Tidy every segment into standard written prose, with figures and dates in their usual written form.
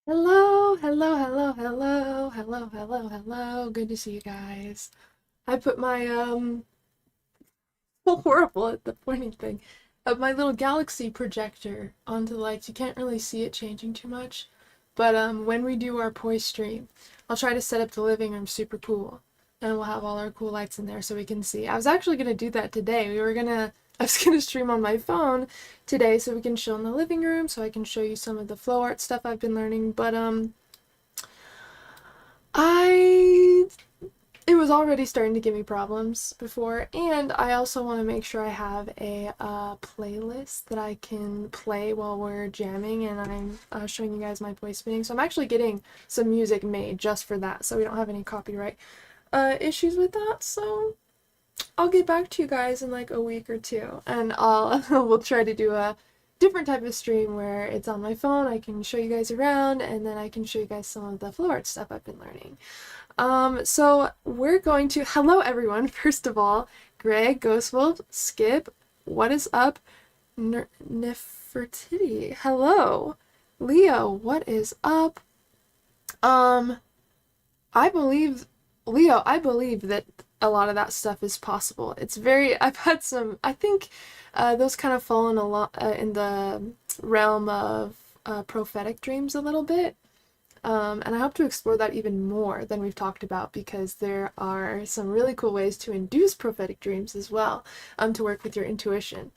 Hello, hello, hello, hello, hello, hello, hello. Good to see you guys. I put my so horrible at the pointing thing of my little galaxy projector onto the lights. You can't really see it changing too much, but when we do our poi stream, I'll try to set up the living room super cool, and we'll have all our cool lights in there so we can see. I was actually gonna do that today. I was gonna stream on my phone today so we can chill in the living room, so I can show you some of the flow art stuff I've been learning, but I it was already starting to give me problems before, and I also want to make sure I have a playlist that I can play while we're jamming, and I'm showing you guys my voice spinning. So I'm actually getting some music made just for that, so we don't have any copyright issues with that. So I'll get back to you guys in like a week or two, and I'll we'll try to do a different type of stream where it's on my phone. I can show you guys around, and then I can show you guys some of the flow art stuff I've been learning. So we're going to, hello everyone, first of all, Greg, Ghostwolf, Skip, what is up, Nefertiti, hello, Leo, what is up, um, I believe, Leo, I believe that a lot of that stuff is possible. It's very, I've had some, I think, those kind of fall in a lot, in the realm of, prophetic dreams a little bit. And I hope to explore that even more than we've talked about, because there are some really cool ways to induce prophetic dreams as well, to work with your intuition.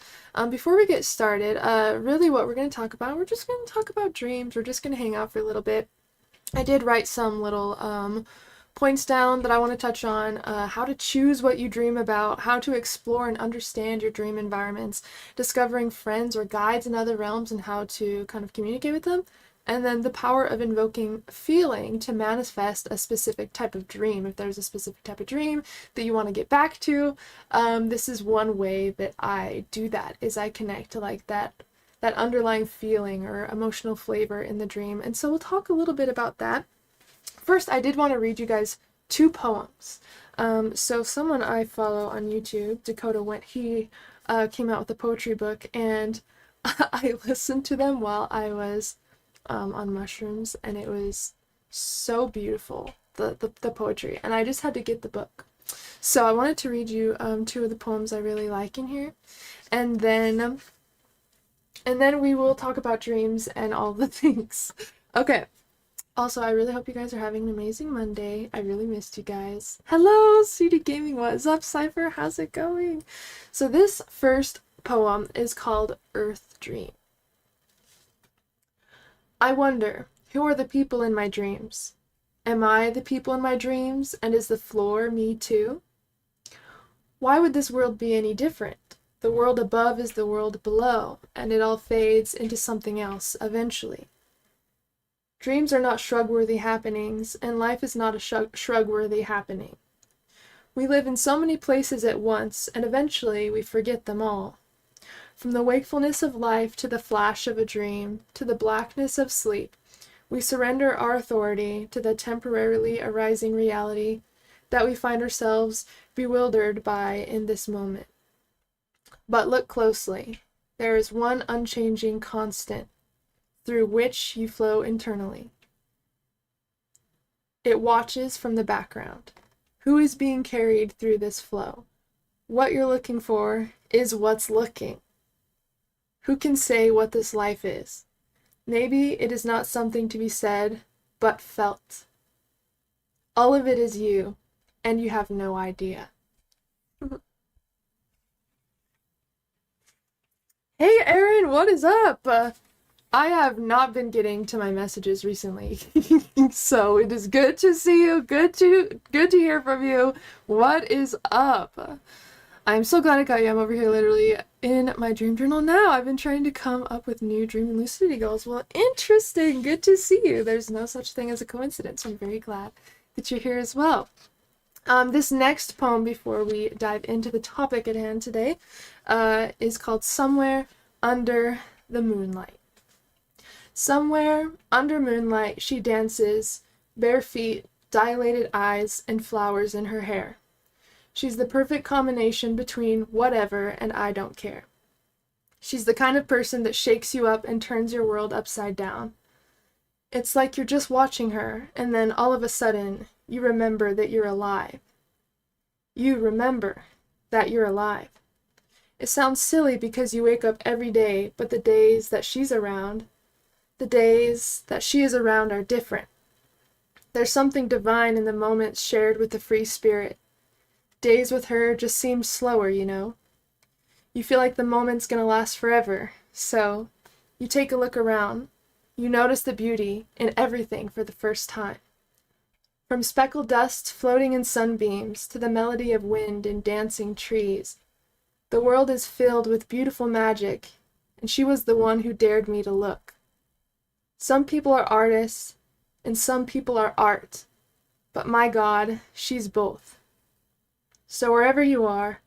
Before we get started, really what we're going to talk about, we're just going to talk about dreams. We're just going to hang out for a little bit. I did write some little points down that I want to touch on, how to choose what you dream about, how to explore and understand your dream environments, discovering friends or guides in other realms and how to kind of communicate with them, and then the power of invoking feeling to manifest a specific type of dream. If there's a specific type of dream that you want to get back to, this is one way that I do that, is I connect to like that underlying feeling or emotional flavor in the dream. And so we'll talk a little bit about that. First, I did want to read you guys two poems. So someone I follow on YouTube, Dakota Went, he came out with a poetry book, and I listened to them while I was on mushrooms, and it was so beautiful, the poetry, and I just had to get the book. So I wanted to read you two of the poems I really like in here, and then we will talk about dreams and all the things. Okay. Also, I really hope you guys are having an amazing Monday. I really missed you guys. Hello, CD Gaming. What is up, Cypher? How's it going? So this first poem is called Earth Dream. I wonder, who are the people in my dreams? Am I the people in my dreams, and is the floor me too? Why would this world be any different? The world above is the world below, and it all fades into something else eventually. Dreams are not shrug-worthy happenings, and life is not a shrug-worthy happening. We live in so many places at once, and eventually we forget them all. From the wakefulness of life to the flash of a dream, to the blackness of sleep, we surrender our authority to the temporarily arising reality that we find ourselves bewildered by in this moment. But look closely. There is one unchanging constant through which you flow internally. It watches from the background. Who is being carried through this flow? What you're looking for is what's looking. Who can say what this life is? Maybe it is not something to be said, but felt. All of it is you, and you have no idea. Hey Aaron, what is up? I have not been getting to my messages recently, so it is good to see you, good to hear from you. What is up? I'm so glad I got you. I'm over here literally in my dream journal now. I've been trying to come up with new dream and lucidity goals. Well, interesting. Good to see you. There's no such thing as a coincidence. I'm very glad that you're here as well. This next poem, before we dive into the topic at hand today, is called Somewhere Under the Moonlight. Somewhere under moonlight she dances, bare feet, dilated eyes, and flowers in her hair. She's the perfect combination between whatever and I don't care. She's the kind of person that shakes you up and turns your world upside down. It's like you're just watching her, and then all of a sudden, you remember that you're alive. You remember that you're alive. It sounds silly because you wake up every day, but the days that she's around, the days that she is around are different. There's something divine in the moments shared with the free spirit. Days with her just seem slower, you know? You feel like the moment's gonna last forever, so you take a look around. You notice the beauty in everything for the first time. From speckled dust floating in sunbeams to the melody of wind in dancing trees, the world is filled with beautiful magic, and she was the one who dared me to look. Some people are artists, and some people are art, but my God, she's both. So wherever you are,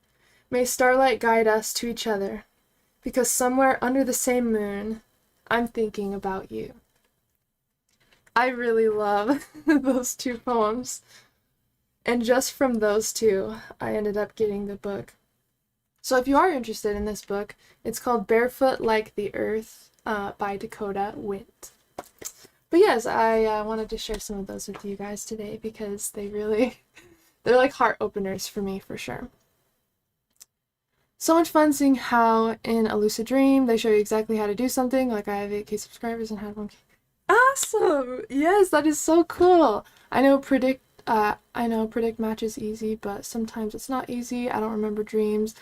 may starlight guide us to each other, because somewhere under the same moon, I'm thinking about you. I really love those two poems. And just from those two, I ended up getting the book. So if you are interested in this book, it's called Barefoot Like the Earth by Dakota Wint. But yes, I wanted to share some of those with you guys today because they're like heart openers for me for sure. So much fun seeing how in a lucid dream they show you exactly how to do something. Like I have 8K subscribers and had 1K. Awesome! Yes, that is so cool. I know predict match is easy, but sometimes it's not easy. I don't remember dreams.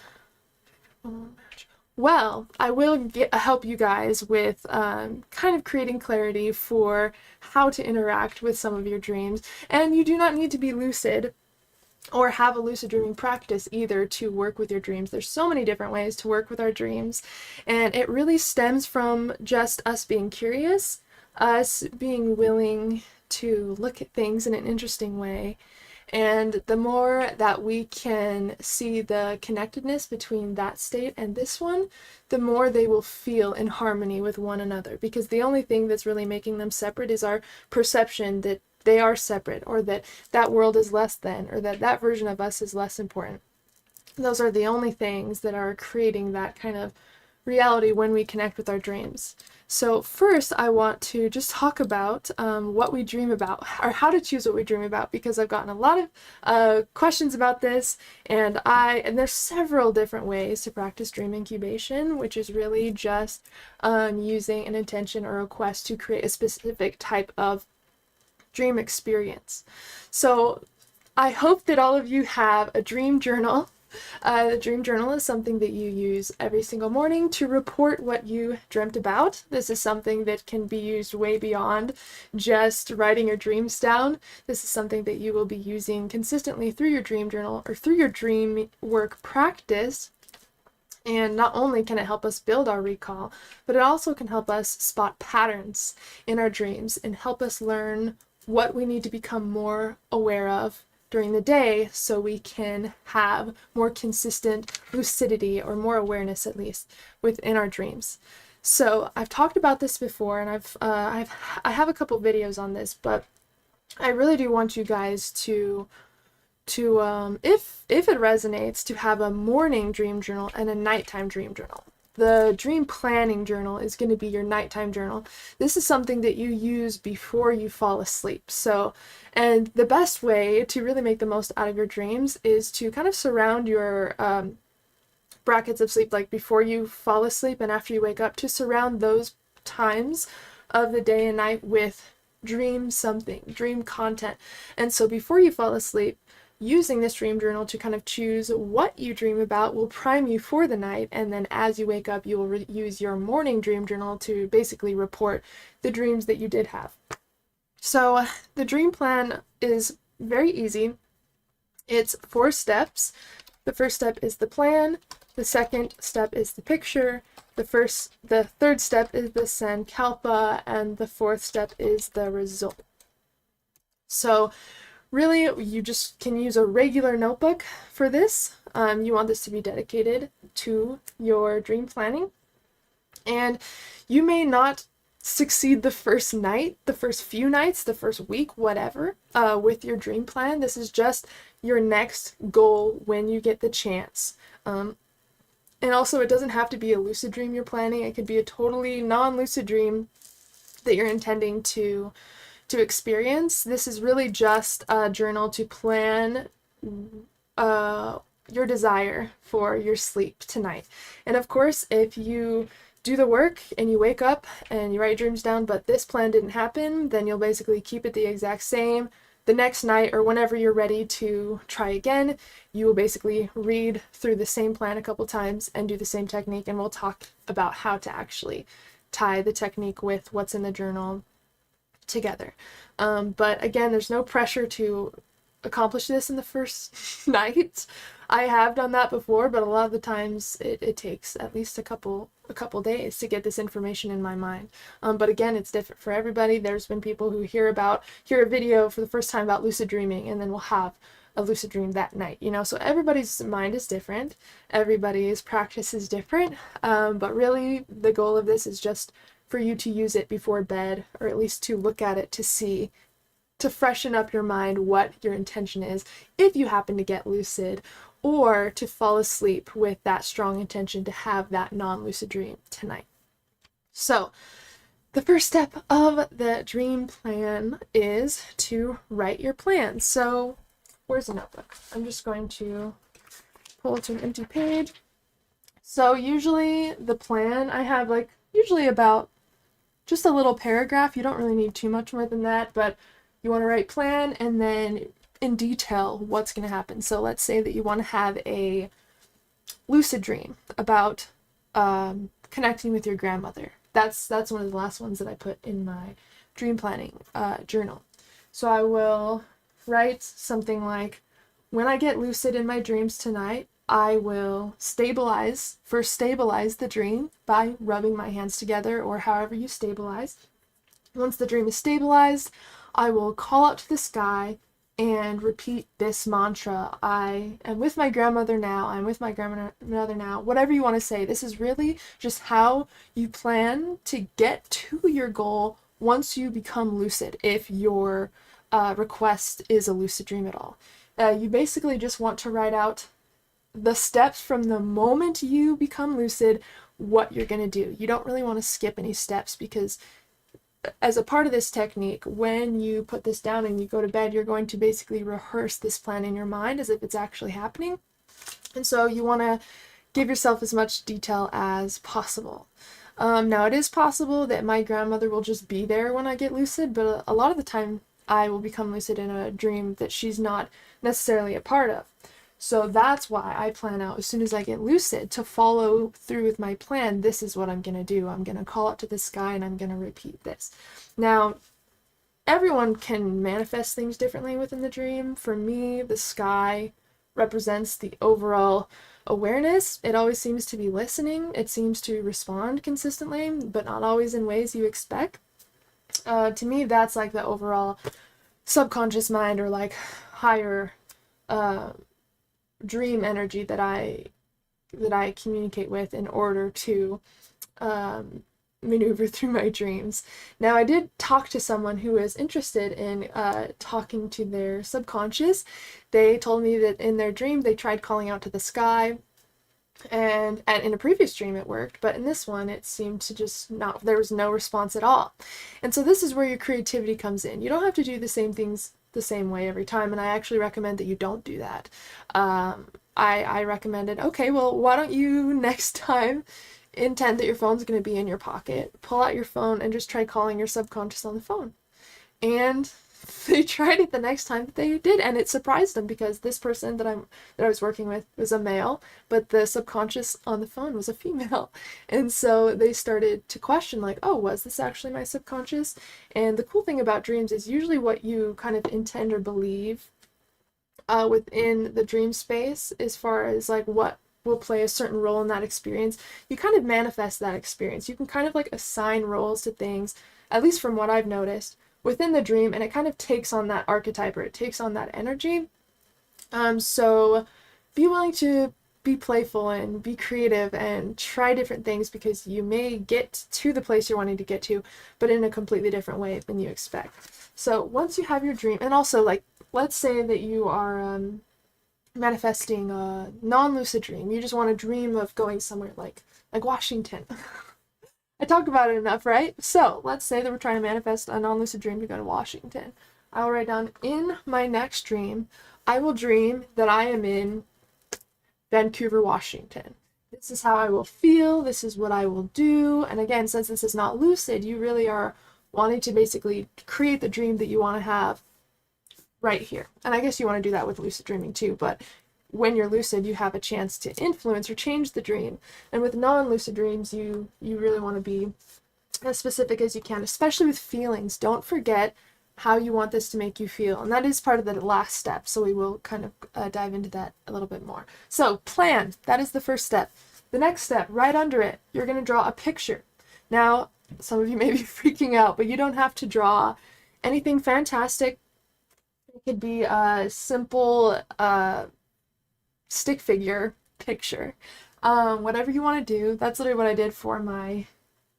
Well, I will help you guys with kind of creating clarity for how to interact with some of your dreams. And you do not need to be lucid or have a lucid dreaming practice either to work with your dreams. There's so many different ways to work with our dreams, and it really stems from just us being curious, us being willing to look at things in an interesting way. And the more that we can see the connectedness between that state and this one, the more they will feel in harmony with one another, because the only thing that's really making them separate is our perception that they are separate, or that that world is less than, or that that version of us is less important. Those are the only things that are creating that kind of reality when we connect with our dreams. So first I want to just talk about what we dream about, or how to choose what we dream about, because I've gotten a lot of questions about this, and there's several different ways to practice dream incubation, which is really just using an intention or a request to create a specific type of dream experience. So I hope that all of you have a dream journal. The dream journal is something that you use every single morning to report what you dreamt about. This is something that can be used way beyond just writing your dreams down. This is something that you will be using consistently through your dream journal or through your dream work practice. And not only can it help us build our recall, but it also can help us spot patterns in our dreams and help us learn what we need to become more aware of during the day so we can have more consistent lucidity, or more awareness at least, within our dreams. So I've talked about this before, and I have a couple videos on this, but I really do want you guys to if it resonates, to have a morning dream journal and a nighttime dream journal. The dream planning journal is going to be your nighttime journal. This is something that you use before you fall asleep. So, and the best way to really make the most out of your dreams is to kind of surround your brackets of sleep, like before you fall asleep and after you wake up, to surround those times of the day and night with dream content. And so before you fall asleep, using this dream journal to kind of choose what you dream about will prime you for the night, and then as you wake up you will use your morning dream journal to basically report the dreams that you did have. So the dream plan is very easy. It's 4 steps. The first step is the plan, the second step is the picture, the third step is the Sankalpa, and the fourth step is the result. So really, you just can use a regular notebook for this. You want this to be dedicated to your dream planning. And you may not succeed the first night, the first few nights, the first week, whatever, with your dream plan. This is just your next goal when you get the chance. And also, it doesn't have to be a lucid dream you're planning. It could be a totally non-lucid dream that you're intending to experience. This is really just a journal to plan your desire for your sleep tonight. And of course, if you do the work and you wake up and you write your dreams down, but this plan didn't happen, then you'll basically keep it the exact same. The next night or whenever you're ready to try again, you will basically read through the same plan a couple times and do the same technique, and we'll talk about how to actually tie the technique with what's in the journal together. But again, there's no pressure to accomplish this in the first night. I have done that before, but a lot of the times it takes at least a couple days to get this information in my mind. But again, it's different for everybody. There's been people who hear a video for the first time about lucid dreaming and then will have a lucid dream that night, you know? So everybody's mind is different. Everybody's practice is different. But really the goal of this is just for you to use it before bed, or at least to look at it to freshen up your mind what your intention is if you happen to get lucid, or to fall asleep with that strong intention to have that non-lucid dream tonight. So the first step of the dream plan is to write your plan. So where's the notebook? I'm just going to pull it to an empty page. So usually the plan, I have usually about just a little paragraph. You don't really need too much more than that, but you want to write plan and then in detail what's going to happen. So let's say that you want to have a lucid dream about connecting with your grandmother. That's one of the last ones that I put in my dream planning journal. So I will write something like, when I get lucid in my dreams tonight, I will stabilize the dream by rubbing my hands together, or however you stabilize. Once the dream is stabilized, I will call out to the sky and repeat this mantra. I am with my grandmother now. I'm with my grandmother now. Whatever you want to say. This is really just how you plan to get to your goal once you become lucid, if your request is a lucid dream at all. You basically just want to write out the steps from the moment you become lucid, what you're going to do. You don't really want to skip any steps, because as a part of this technique, when you put this down and you go to bed, you're going to basically rehearse this plan in your mind as if it's actually happening. And so you want to give yourself as much detail as possible. Now, it is possible that my grandmother will just be there when I get lucid, but a lot of the time I will become lucid in a dream that she's not necessarily a part of. So that's why I plan out, as soon as I get lucid, to follow through with my plan. This is what I'm going to do. I'm going to call out to the sky and I'm going to repeat this. Now, everyone can manifest things differently within the dream. For me, the sky represents the overall awareness. It always seems to be listening. It seems to respond consistently, but not always in ways you expect. To me, that's like the overall subconscious mind, or like higher dream energy that I communicate with in order to maneuver through my dreams. Now, I did talk to someone who was interested in talking to their subconscious. They told me that in their dream they tried calling out to the sky, and in a previous dream it worked, but in this one it seemed to just not, there was no response at all. And so this is where your creativity comes in. You don't have to do the same things the same way every time, and I actually recommend that you don't do that. I recommended, okay, well, why don't you next time intend that your phone's going to be in your pocket, pull out your phone and just try calling your subconscious on the phone. And they tried it the next time that they did, and it surprised them, because this person that I was working with was a male, but the subconscious on the phone was a female. And so they started to question, like, oh, was this actually my subconscious? And the cool thing about dreams is usually what you kind of intend or believe within the dream space, as far as like what will play a certain role in that experience, you kind of manifest that experience. You can kind of like assign roles to things, at least from what I've noticed, within the dream, and it kind of takes on that archetype, or it takes on that energy. So be willing to be playful and be creative and try different things, because you may get to the place you're wanting to get to, but in a completely different way than you expect. So once you have your dream, and also, like, let's say that you are manifesting a non-lucid dream. You just want to dream of going somewhere like Washington. I talk about it enough, right? So let's say that we're trying to manifest a non-lucid dream to go to Washington. I will write down, in my next dream, I will dream that I am in Vancouver, Washington. This is how I will feel, this is what I will do. And again, since this is not lucid, you really are wanting to basically create the dream that you want to have right here. And I guess you want to do that with lucid dreaming too, but when you're lucid, you have a chance to influence or change the dream. And with non-lucid dreams, you really want to be as specific as you can, especially with feelings. Don't forget how you want this to make you feel. And that is part of the last step, so we will kind of dive into that a little bit more. So plan, that is the first step. The next step, right under it, you're going to draw a picture. Now, some of you may be freaking out, but you don't have to draw anything fantastic. It could be a simple stick figure picture. Whatever you want to do. That's literally what I did for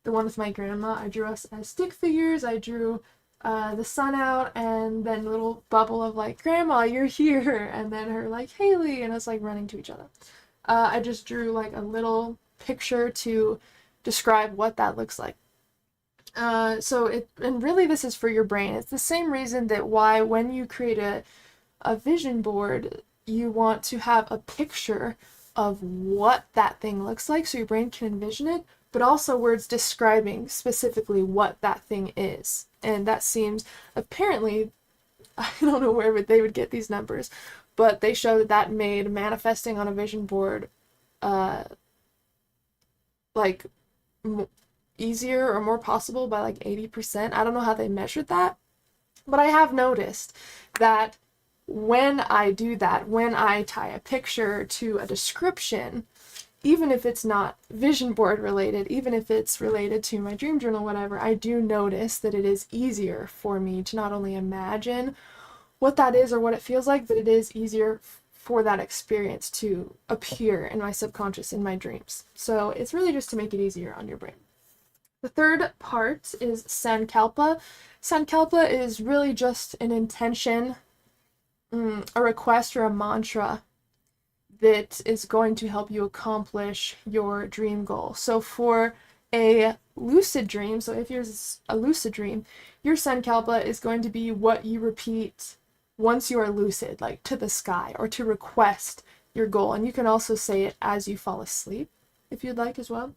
the one with my grandma. I drew us as stick figures. I drew the sun out, and then a little bubble of like, Grandma, you're here, and then her like, Haley, and us like running to each other. I just drew like a little picture to describe what that looks like. And really this is for your brain. It's the same reason that why when you create a vision board, you want to have a picture of what that thing looks like so your brain can envision it, but also words describing specifically what that thing is. And that seems, apparently, I don't know where they would get these numbers, but they show that made manifesting on a vision board like easier or more possible by like 80%. I don't know how they measured that, but I have noticed that when I do that, when I tie a picture to a description, even if it's not vision board related, even if it's related to my dream journal, whatever, I do notice that it is easier for me to not only imagine what that is or what it feels like, but it is easier for that experience to appear in my subconscious, in my dreams. So it's really just to make it easier on your brain. The third part is 𝑠ankalpa. 𝑠ankalpa is really just an intention, a request or a mantra that is going to help you accomplish your dream goal. So for a lucid dream, so if yours a lucid dream, your 𝑠ankalpa is going to be what you repeat once you are lucid, like to the sky, or to request your goal. And you can also say it as you fall asleep, if you'd like as well.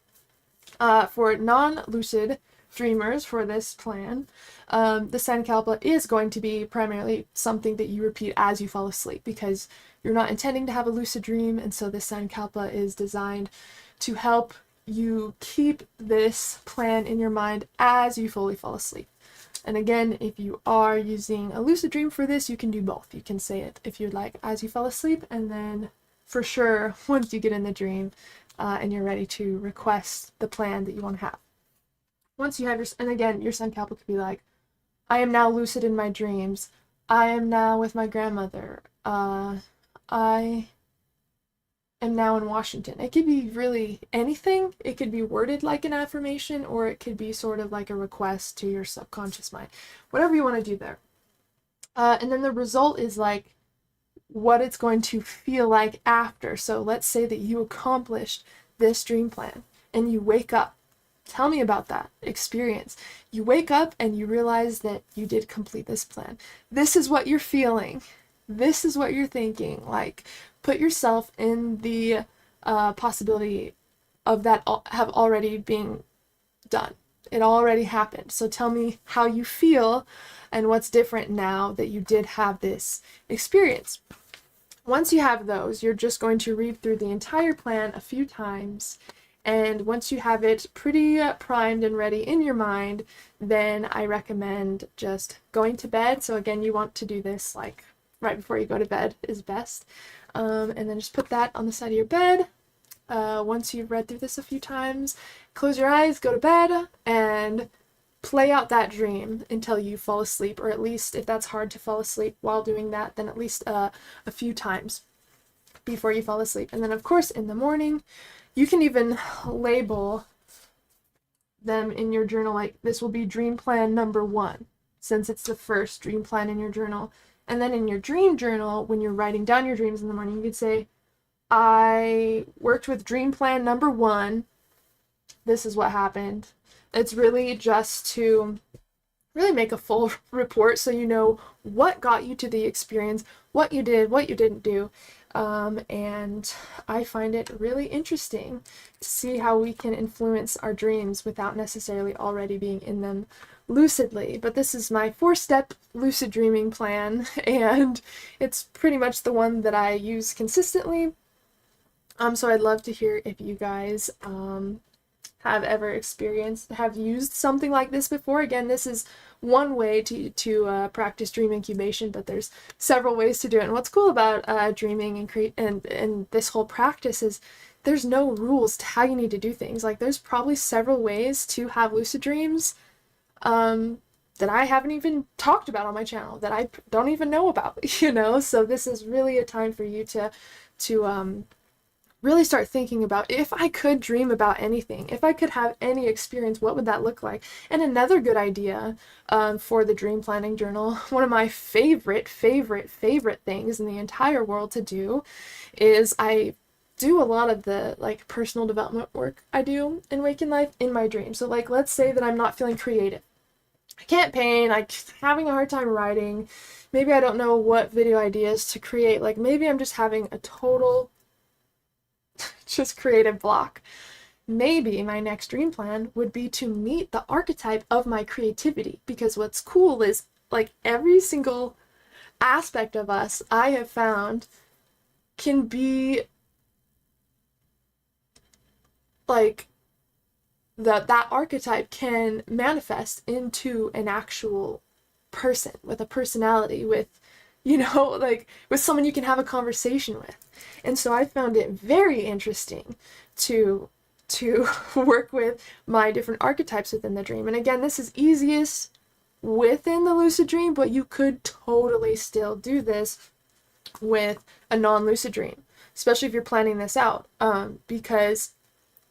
For non-lucid dreamers, for this plan, the 𝑠ankalpa is going to be primarily something that you repeat as you fall asleep, because you're not intending to have a lucid dream, and so the 𝑠ankalpa is designed to help you keep this plan in your mind as you fully fall asleep. And again, if you are using a lucid dream for this, you can do both. You can say it, if you'd like, as you fall asleep, and then for sure, once you get in the dream and you're ready to request the plan that you want to have. Once you have your, and again, your 𝑠ankalpa could be like, I am now lucid in my dreams. I am now with my grandmother. I am now in Washington. It could be really anything. It could be worded like an affirmation, or it could be sort of like a request to your subconscious mind. Whatever you want to do there. And then the result is like what it's going to feel like after. So let's say that you accomplished this dream plan and you wake up. Tell me about that experience. You wake up and you realize that you did complete this plan. This is what you're feeling. This is what you're thinking. Like, put yourself in the possibility of that have already being done. It already happened. So tell me how you feel and what's different now that you did have this experience. Once you have those, you're just going to read through the entire plan a few times. And once you have it pretty primed and ready in your mind, then I recommend just going to bed. So again, you want to do this like right before you go to bed is best. And then just put that on the side of your bed. Once you've read through this a few times, close your eyes, go to bed, and play out that dream until you fall asleep, or at least if that's hard to fall asleep while doing that, then at least a few times before you fall asleep. And then of course in the morning, you can even label them in your journal, like this will be dream plan number 1, since it's the first dream plan in your journal. And then in your dream journal, when you're writing down your dreams in the morning, you could say, I worked with dream plan number 1. This is what happened. It's really just to really make a full report so you know what got you to the experience, what you did, what you didn't do. And I find it really interesting to see how we can influence our dreams without necessarily already being in them lucidly. But this is my 4-step lucid dreaming plan, and it's pretty much the one that I use consistently. So I'd love to hear if you guys have ever have used something like this before. Again, this is one way to practice dream incubation, but there's several ways to do it. And what's cool about dreaming and this whole practice is there's no rules to how you need to do things. Like, there's probably several ways to have lucid dreams that I haven't even talked about on my channel, that I don't even know about, you know? So this is really a time for you to really start thinking about, if I could dream about anything, if I could have any experience, what would that look like? And another good idea for the dream planning journal, one of my favorite things in the entire world to do, is I do a lot of the like personal development work I do in waking life in my dreams. So like, let's say that I'm not feeling creative. I can't paint, I'm having a hard time writing, maybe I don't know what video ideas to create, like maybe I'm just having a total just creative block. Maybe my next dream plan would be to meet the archetype of my creativity, because what's cool is like every single aspect of us I have found can be like that archetype can manifest into an actual person with a personality, with, you know, like with someone you can have a conversation with. And so I found it very interesting to work with my different archetypes within the dream. And again, this is easiest within the lucid dream, but you could totally still do this with a non-lucid dream, especially if you're planning this out, because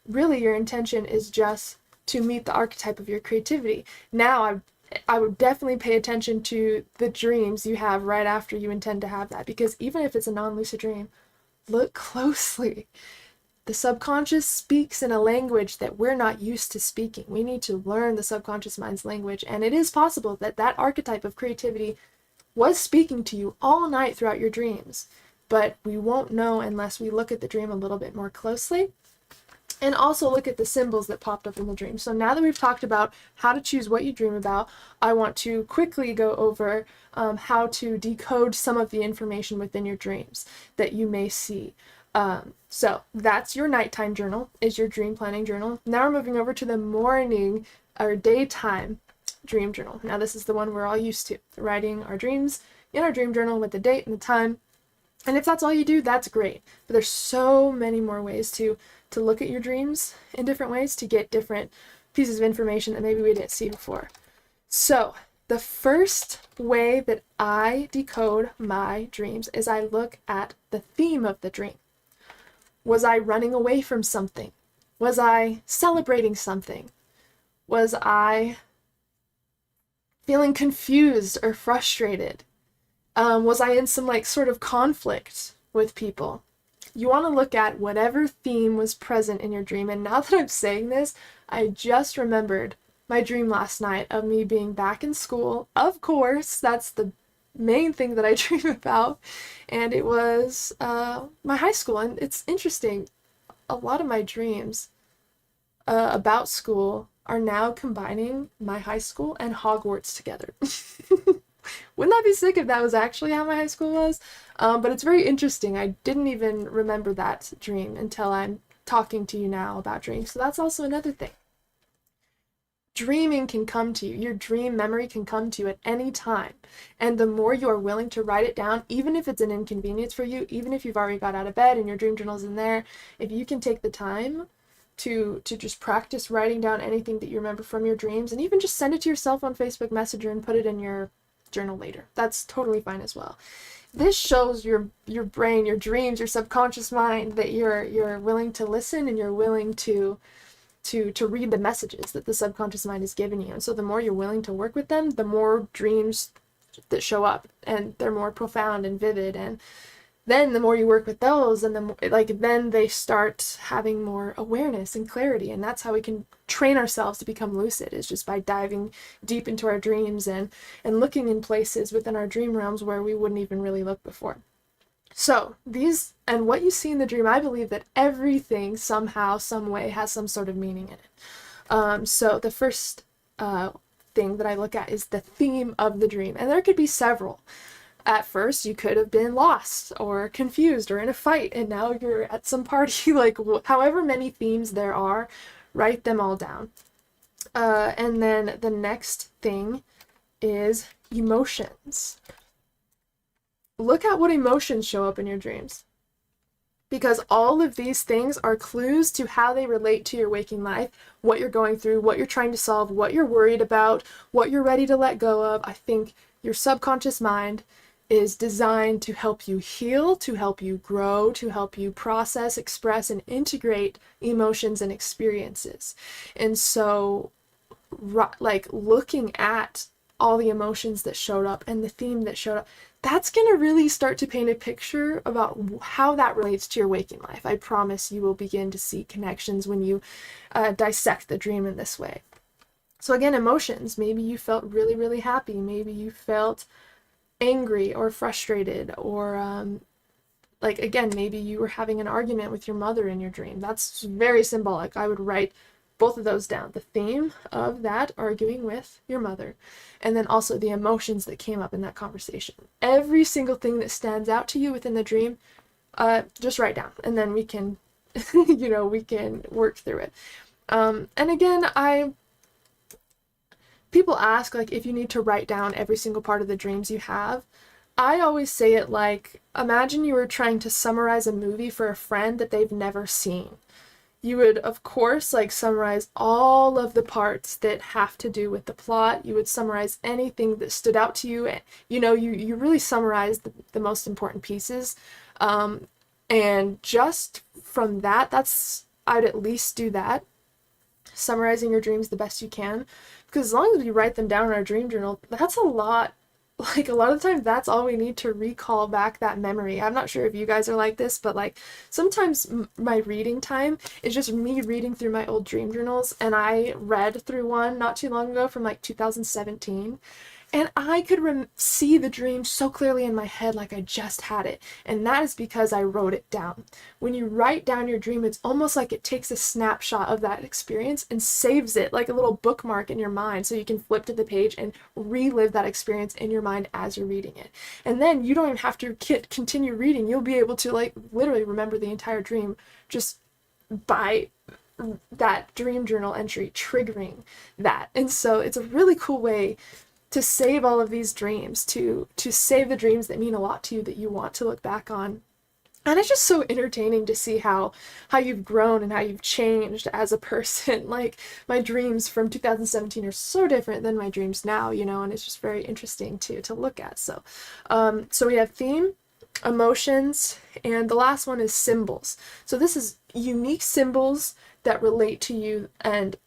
really your intention is just to meet the archetype of your creativity. Now, I would definitely pay attention to the dreams you have right after you intend to have that, because even if it's a non-lucid dream, look closely. The subconscious speaks in a language that we're not used to speaking. We need to learn the subconscious mind's language, and it is possible that that archetype of creativity was speaking to you all night throughout your dreams, but we won't know unless we look at the dream a little bit more closely. And also look at the symbols that popped up in the dream. So now that we've talked about how to choose what you dream about, I want to quickly go over how to decode some of the information within your dreams that you may see. So that's your nighttime journal, is your dream planning journal. Now we're moving over to the morning or daytime dream journal. Now this is the one we're all used to, writing our dreams in our dream journal with the date and the time. And if that's all you do, that's great. But there's so many more ways to look at your dreams in different ways, to get different pieces of information that maybe we didn't see before. So the first way that I decode my dreams is I look at the theme of the dream. Was I running away from something? Was I celebrating something? Was I feeling confused or frustrated? Was I in some like sort of conflict with people? You want to look at whatever theme was present in your dream. And now that I'm saying this, I just remembered my dream last night of me being back in school. Of course, that's the main thing that I dream about. And it was my high school. And it's interesting, a lot of my dreams about school are now combining my high school and Hogwarts together. Wouldn't that be sick if that was actually how my high school was? But it's very interesting. I didn't even remember that dream until I'm talking to you now about dreams. So that's also another thing. Dreaming can come to you. Your dream memory can come to you at any time. And the more you are willing to write it down, even if it's an inconvenience for you, even if you've already got out of bed and your dream journal's in there, if you can take the time to just practice writing down anything that you remember from your dreams, and even just send it to yourself on Facebook Messenger and put it in your journal later. That's totally fine as well. This shows your brain, your dreams, your subconscious mind that you're willing to listen, and you're willing to read the messages that the subconscious mind is giving you. And so the more you're willing to work with them, the more dreams that show up, and they're more profound and vivid, and then the more you work with those, and then they start having more awareness and clarity. And that's how we can train ourselves to become lucid, is just by diving deep into our dreams and looking in places within our dream realms where we wouldn't even really look before. So these, and what you see in the dream, I believe that everything somehow, some way has some sort of meaning in it. So the first thing that I look at is the theme of the dream, and there could be several. At first, you could have been lost or confused or in a fight, and now you're at some party. Like, however many themes there are, write them all down. And then the next thing is emotions. Look at what emotions show up in your dreams, because all of these things are clues to how they relate to your waking life, what you're going through, what you're trying to solve, what you're worried about, what you're ready to let go of. I think your subconscious mind is designed to help you heal, to help you grow, to help you process, express, and integrate emotions and experiences. And so, like, looking at all the emotions that showed up and the theme that showed up, that's going to really start to paint a picture about how that relates to your waking life. I promise you will begin to see connections when you dissect the dream in this way. So again, emotions. Maybe you felt really, really happy. Maybe you felt angry or frustrated, or like, again, maybe you were having an argument with your mother in your dream. That's very symbolic. I would write both of those down, the theme of that arguing with your mother, and then also the emotions that came up in that conversation. Every single thing that stands out to you within the dream, just write down, and then we can we can work through it. And again, people ask, like, if you need to write down every single part of the dreams you have. I always say it like, imagine you were trying to summarize a movie for a friend that they've never seen. You would, of course, like, summarize all of the parts that have to do with the plot. You would summarize anything that stood out to you. You really summarize the most important pieces. And just from that, I'd at least do that. Summarizing your dreams the best you can, because as long as we write them down in our dream journal, that's a lot. Like, a lot of times that's all we need to recall back that memory. I'm not sure if you guys are like this, but like, sometimes my reading time is just me reading through my old dream journals. And I read through one not too long ago from like 2017, and I could see the dream so clearly in my head, like I just had it. And that is because I wrote it down. When you write down your dream, it's almost like it takes a snapshot of that experience and saves it like a little bookmark in your mind, so you can flip to the page and relive that experience in your mind as you're reading it. And then you don't even have to continue reading. You'll be able to, like, literally remember the entire dream just by that dream journal entry triggering that. And so it's a really cool way to save all of these dreams, to save the dreams that mean a lot to you, that you want to look back on. And it's just so entertaining to see how you've grown and how you've changed as a person. Like, my dreams from 2017 are so different than my dreams now, and it's just very interesting to look at. So we have theme, emotions, and the last one is symbols. So this is unique symbols that relate to you. And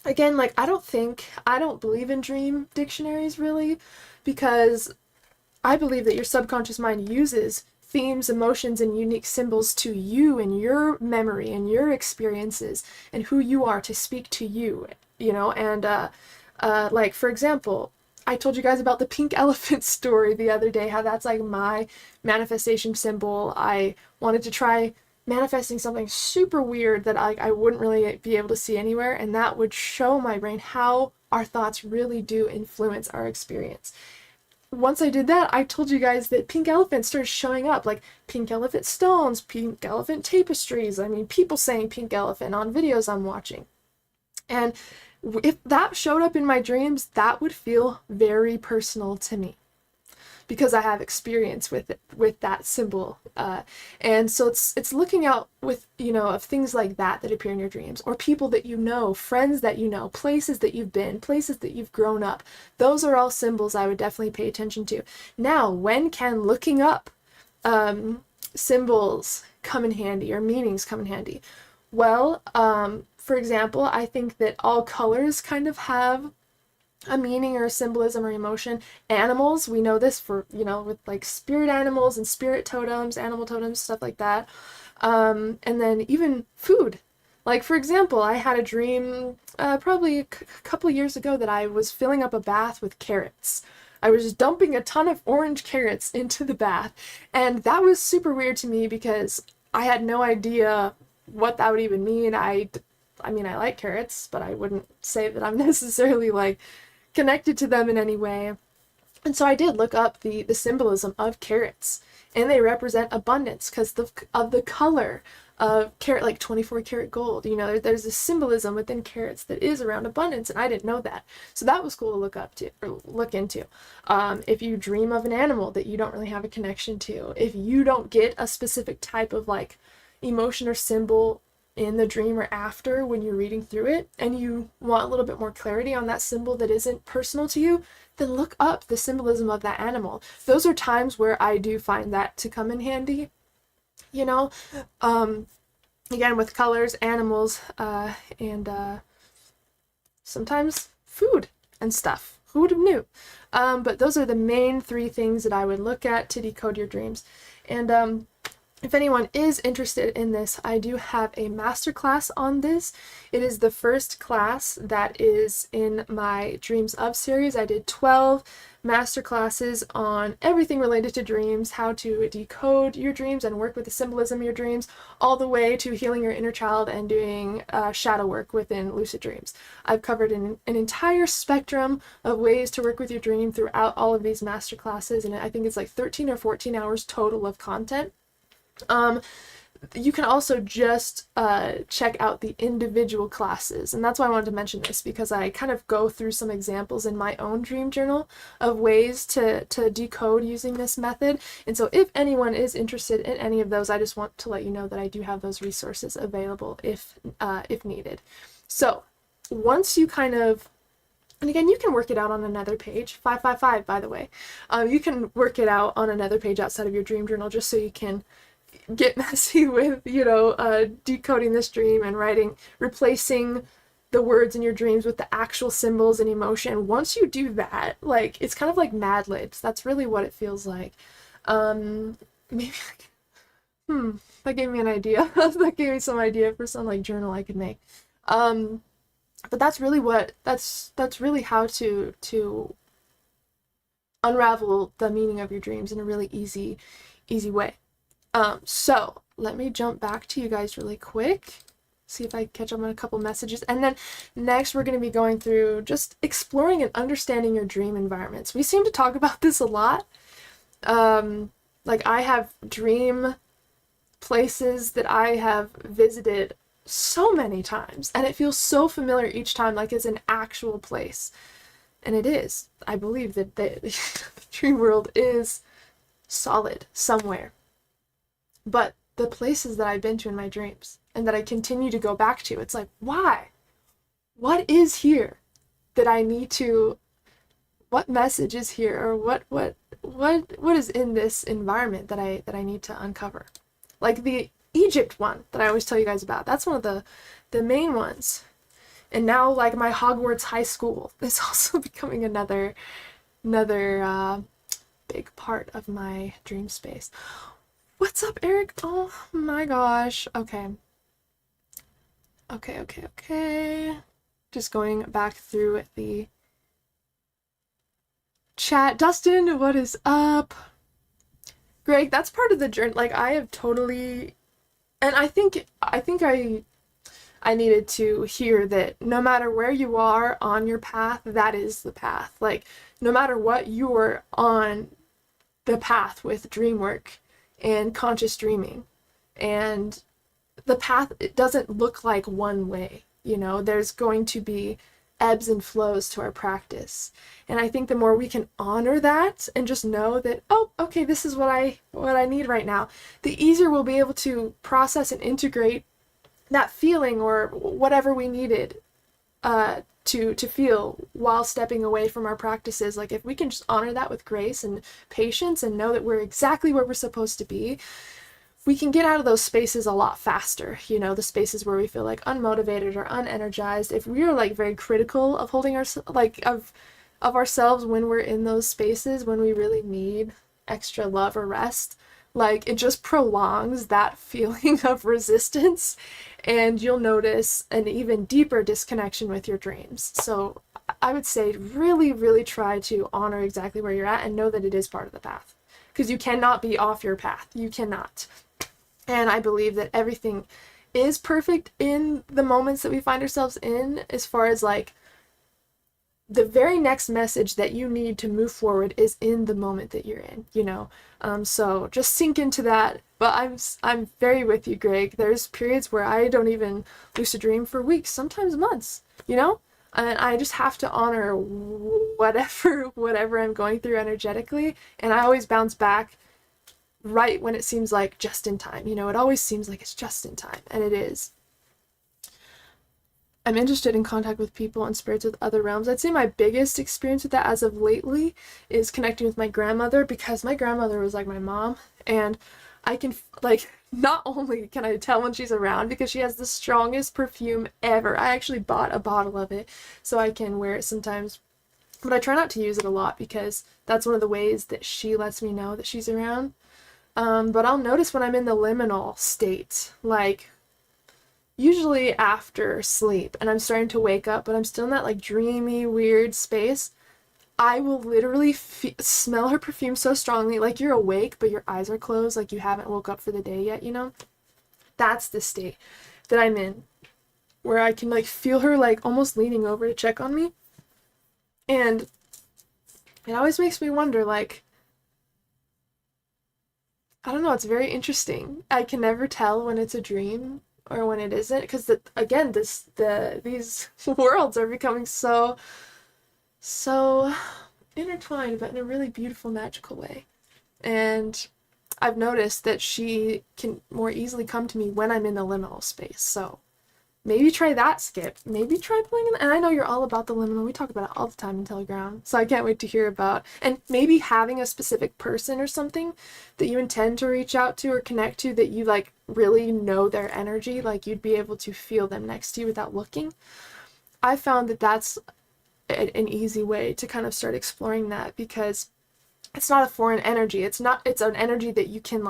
again, like, I don't believe in dream dictionaries, really, because I believe that your subconscious mind uses themes, emotions, and unique symbols to you and your memory and your experiences and who you are to speak to you, and like, for example, I told you guys about the pink elephant story the other day, how that's like my manifestation symbol. I wanted to try manifesting something super weird that I wouldn't really be able to see anywhere, and that would show my brain how our thoughts really do influence our experience. Once I did that, I told you guys that pink elephants started showing up, like pink elephant stones, pink elephant tapestries. I mean, people saying pink elephant on videos I'm watching. And if that showed up in my dreams, that would feel very personal to me, because I have experience with it, with that symbol. And so it's looking out with, of things like that appear in your dreams, or people that you know, friends that you know, places that you've been, places that you've grown up. Those are all symbols I would definitely pay attention to. Now, when can looking up symbols come in handy, or meanings come in handy? Well, for example, I think that all colors kind of have a meaning or a symbolism or emotion. Animals, we know this for, you know, with like spirit animals and spirit totems, animal totems, stuff like that. And then even food. Like, for example, I had a dream probably a couple years ago that I was filling up a bath with carrots. I was dumping a ton of orange carrots into the bath, and that was super weird to me because I had no idea what that would even mean. I mean, I like carrots, but I wouldn't say that I'm necessarily, like, connected to them in any way. And so I did look up the symbolism of carrots, and they represent abundance because of the color of carrot, like 24 karat gold. You know, there's a symbolism within carrots that is around abundance, and I didn't know that. So that was cool to look up to, or look into. If you dream of an animal that you don't really have a connection to, if you don't get a specific type of like emotion or symbol in the dream or after when you're reading through it, and you want a little bit more clarity on that symbol that isn't personal to you, then look up the symbolism of that animal. Those are times where I do find that to come in handy, you know. Again, with colors, animals, and sometimes food and stuff. Who would have knew? But those are the main three things that I would look at to decode your dreams. And if anyone is interested in this, I do have a masterclass on this. It is the first class that is in my Dreams Of series. I did 12 masterclasses on everything related to dreams, how to decode your dreams and work with the symbolism of your dreams, all the way to healing your inner child and doing shadow work within lucid dreams. I've covered an entire spectrum of ways to work with your dream throughout all of these masterclasses, and I think it's like 13 or 14 hours total of content. You can also just check out the individual classes, and that's why I wanted to mention this, because I kind of go through some examples in my own dream journal of ways to decode using this method. And so if anyone is interested in any of those, I just want to let you know that I do have those resources available if needed. So once you kind of, and again, you can work it out on another page, 555 by the way, you can work it out on another page outside of your dream journal just so you can get messy with, you know, decoding this dream and replacing the words in your dreams with the actual symbols and emotion. Once you do that, like, it's kind of like Mad Libs. That's really what it feels like. Maybe, that gave me an idea. That gave me some idea for some, like, journal I could make. But that's really that's really how to unravel the meaning of your dreams in a really easy way. So let me jump back to you guys really quick, see if I catch up on a couple messages, and then next we're going to be going through just exploring and understanding your dream environments. We seem to talk about this a lot. Like, I have dream places that I have visited so many times, and it feels so familiar each time, like it's an actual place. And it is. I believe that the dream world is solid somewhere. But the places that I've been to in my dreams and that I continue to go back to, it's like, why? What is here that I need to, what message is here, or what is in this environment that I need to uncover? Like the Egypt one that I always tell you guys about. That's one of the main ones. And now, like, my Hogwarts High School is also becoming another big part of my dream space. What's up, Eric? Oh my gosh. Okay. Just going back through the chat. Dustin, what is up? Greg, that's part of the journey. Like, I have totally, and I think I needed to hear that no matter where you are on your path, that is the path. Like, no matter what, you are on the path with dream work and conscious dreaming, and the path, it doesn't look like one way, you know. There's going to be ebbs and flows to our practice, and I think the more we can honor that and just know that, oh, okay, this is what I need right now, the easier we'll be able to process and integrate that feeling or whatever we needed to feel while stepping away from our practices. Like, if we can just honor that with grace and patience and know that we're exactly where we're supposed to be, we can get out of those spaces a lot faster, you know, the spaces where we feel like unmotivated or unenergized. If we are like very critical of holding our, like of ourselves when we're in those spaces, when we really need extra love or rest, like it just prolongs that feeling of resistance, and you'll notice an even deeper disconnection with your dreams. So I would say really, really try to honor exactly where you're at and know that it is part of the path, because you cannot be off your path. You cannot. And I believe that everything is perfect in the moments that we find ourselves in, as far as like the very next message that you need to move forward is in the moment that you're in, you know. So just sink into that. But I'm very with you, Greg. There's periods where I don't even lucid dream for weeks, sometimes months, you know? And I just have to honor whatever I'm going through energetically, and I always bounce back right when it seems like just in time. You know, it always seems like it's just in time, and it is. I'm interested in contact with people and spirits with other realms. I'd say my biggest experience with that as of lately is connecting with my grandmother, because my grandmother was like my mom, and I can, like, not only can I tell when she's around because she has the strongest perfume ever. I actually bought a bottle of it so I can wear it sometimes, but I try not to use it a lot because that's one of the ways that she lets me know that she's around. But I'll notice when I'm in the liminal state, like usually after sleep, and I'm starting to wake up, but I'm still in that like dreamy, weird space, I will literally smell her perfume so strongly, like you're awake, but your eyes are closed, like you haven't woke up for the day yet, you know? That's the state that I'm in, where I can like feel her like almost leaning over to check on me. And it always makes me wonder, like, I don't know, it's very interesting. I can never tell when it's a dream or when it isn't, because again, these worlds are becoming so intertwined, but in a really beautiful, magical way. And I've noticed that she can more easily come to me when I'm in the liminal space. So maybe try that, Skip. Maybe try playing in, and I know you're all about the liminal. We talk about it all the time in Telegram. So I can't wait to hear about, and maybe having a specific person or something that you intend to reach out to or connect to, that you like really know their energy, like you'd be able to feel them next to you without looking. I found that that's an easy way to kind of start exploring that, because it's not a foreign energy. It's an energy that you can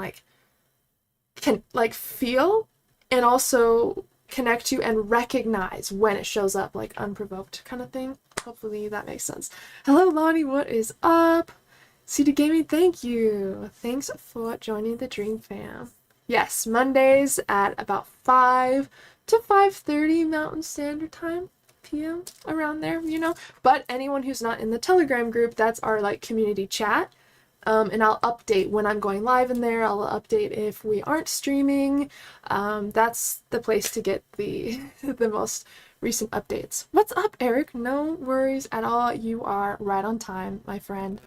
feel and also connect to and recognize when it shows up, like unprovoked kind of thing. Hopefully that makes sense. Hello Lonnie, what is up? CD Gaming, thank you. Thanks for joining the Dream Fam. Yes, Mondays at about 5 to 5:30 Mountain Standard Time. PM, around there, you know. But anyone who's not in the Telegram group, that's our like community chat, and I'll update when I'm going live in there. I'll update if we aren't streaming. That's the place to get the most recent updates. What's up, Eric? No worries at all. You are right on time, my friend.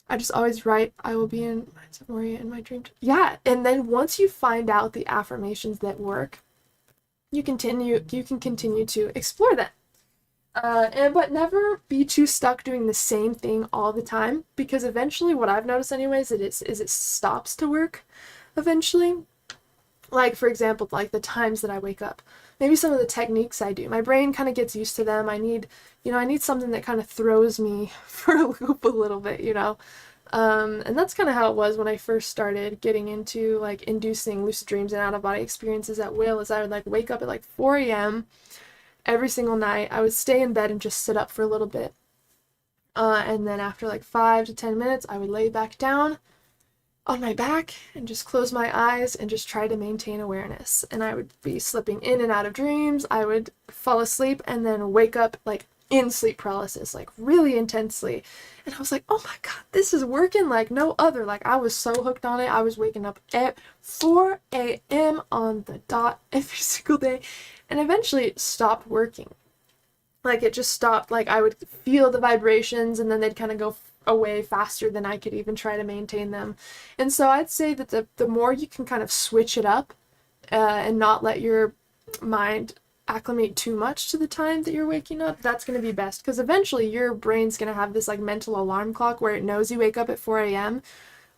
I just always write, I will be in Moria in my dream. Yeah, and then once you find out the affirmations that work, you can continue to explore that. But never be too stuck doing the same thing all the time, because eventually, what I've noticed anyways, is it stops to work eventually. Like, for example, like the times that I wake up, maybe some of the techniques I do, my brain kind of gets used to them. I need something that kind of throws me for a loop a little bit, you know. And that's kind of how it was when I first started getting into like inducing lucid dreams and out-of-body experiences at will. Is I would like wake up at like 4 a.m. every single night. I would stay in bed and just sit up for a little bit, and then after like 5 to 10 minutes I would lay back down on my back and just close my eyes and just try to maintain awareness. And I would be slipping in and out of dreams. I would fall asleep and then wake up like in sleep paralysis, like really intensely. And I was like, oh my god, this is working like no other. Like I was so hooked on it. I was waking up at 4 a.m. on the dot every single day, and eventually it stopped working. Like it just stopped. Like I would feel the vibrations and then they'd kind of go away faster than I could even try to maintain them. And so I'd say that the more you can kind of switch it up, and not let your mind acclimate too much to the time that you're waking up, that's going to be best, because eventually your brain's going to have this like mental alarm clock where it knows you wake up at 4 a.m.